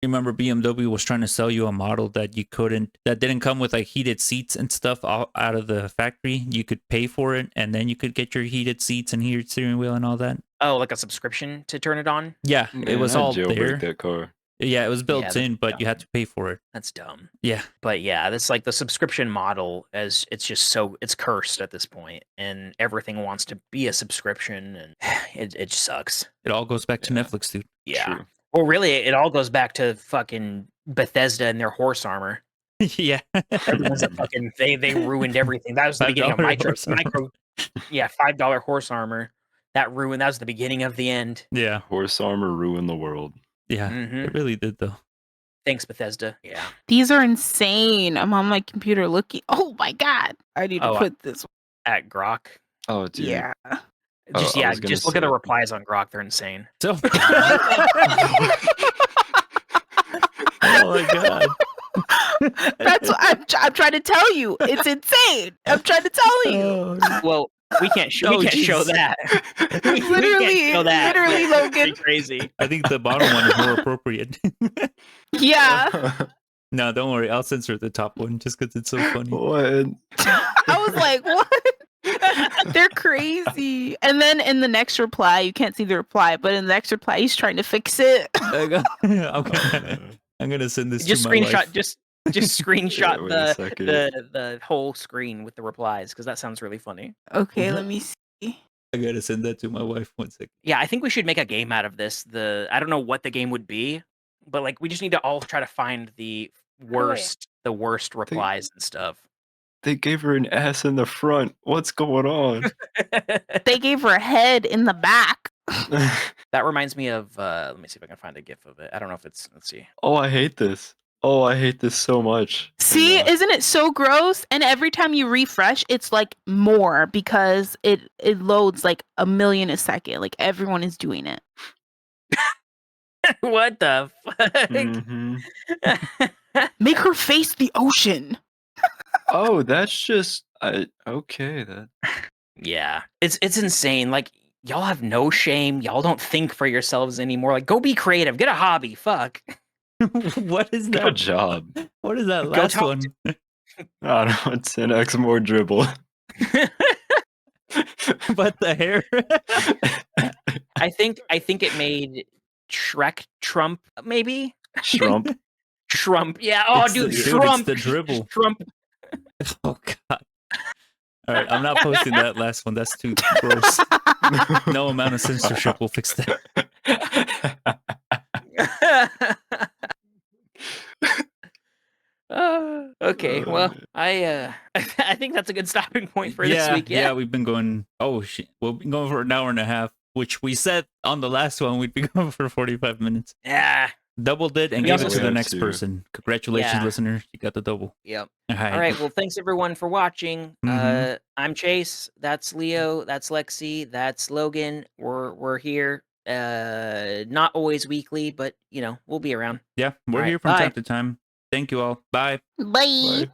You remember BMW was trying to sell you a model that didn't come with like heated seats and stuff out of the factory. You could pay for it and then you could get your heated seats and heated steering wheel and all that. Oh, like a subscription to turn it on? Yeah, it was all there. Jailbreak that car. Yeah, it was built that's in, but dumb. you had to pay for it. That's dumb. Yeah. But yeah, that's like the subscription model, as it's just it's cursed at this point, and everything wants to be a subscription, and it sucks. It all goes back to Yeah. Netflix, dude. Yeah. True. Well, really, it all goes back to fucking Bethesda and their horse armor. Yeah. They're the ones that fucking they ruined everything. That was the beginning of $5 horse armor. Yeah, $5 horse armor. That was the beginning of the end. Yeah. Horse armor ruined the world. Yeah. Mhm. It really did though. Thanks, Bethesda. Yeah. These are insane. I'm on my computer looking. Oh my god. I need to Oh, put this. At Grok. Oh, dude. Yeah. Just I was gonna just look at the say- replies on Grok. They're insane. So Oh my god. That's what I'm trying to tell you. It's insane. I'm trying to tell you. Oh, Well, we can't show Oh, we can't show jeez. that. We can't Literally, show that. literally, That's pretty Logan. crazy. I think the bottom one is more appropriate. Yeah. No, don't worry. I'll censor the top one just because it's so funny. What? I was like, what? They're crazy. And then in the next reply, you can't see the reply, but in the next reply, he's trying to fix it. I'm gonna send this Just to my screenshot wife. just screenshot Wait a second. the whole screen with the replies, because that sounds really funny. Okay, let me see. I gotta send that to my wife. 1 second. Yeah, I think we should make a game out of this. I don't know what the game would be, but like we just need to all try to find the worst replies and stuff. They gave her an ass in the front. What's going on? They gave her a head in the back. That reminds me of let me see if I can find a gif of it. I don't know if it's let's see. Oh, I hate this. Oh, I hate this so much. See, And, isn't it so gross? And every time you refresh, it's like more because it loads like a million a second. Like everyone is doing it. What the fuck? mhm. Make her face the ocean. Oh, that's just okay. That Yeah, it's insane. Like y'all have no shame. Y'all don't think for yourselves anymore. Like go be creative. Get a hobby. Fuck. What is that? good job. What is that Go last talk one? I don't know. 10x more dribble. But the hair. I think it made Shrek Trump maybe. Shrump. Trump. Yeah. Oh, It's dude, the- Trump. it's the dribble. Trump. Oh god. All right, I'm not posting that last one. That's too gross. No amount of censorship will fix that. Okay. Oh, Well, man. I think that's a good stopping point for this Yeah, week. yeah, we've been going. Oh shit, we've been going for an hour and a half, which we said on the last one we'd be going for 45 minutes. Yeah. Doubled it and We gave it also to the have next to. person. Congratulations, Yeah. listener, you got the double. Yep. All right. All right. Well, thanks everyone for watching. Mhm. I'm Chase. That's Leo. That's Lexi. That's Logan. We're here. Not always weekly, but you know we'll be around. Yeah, we're All right, here from bye. time to time. Thank you all. Bye. Bye. Bye.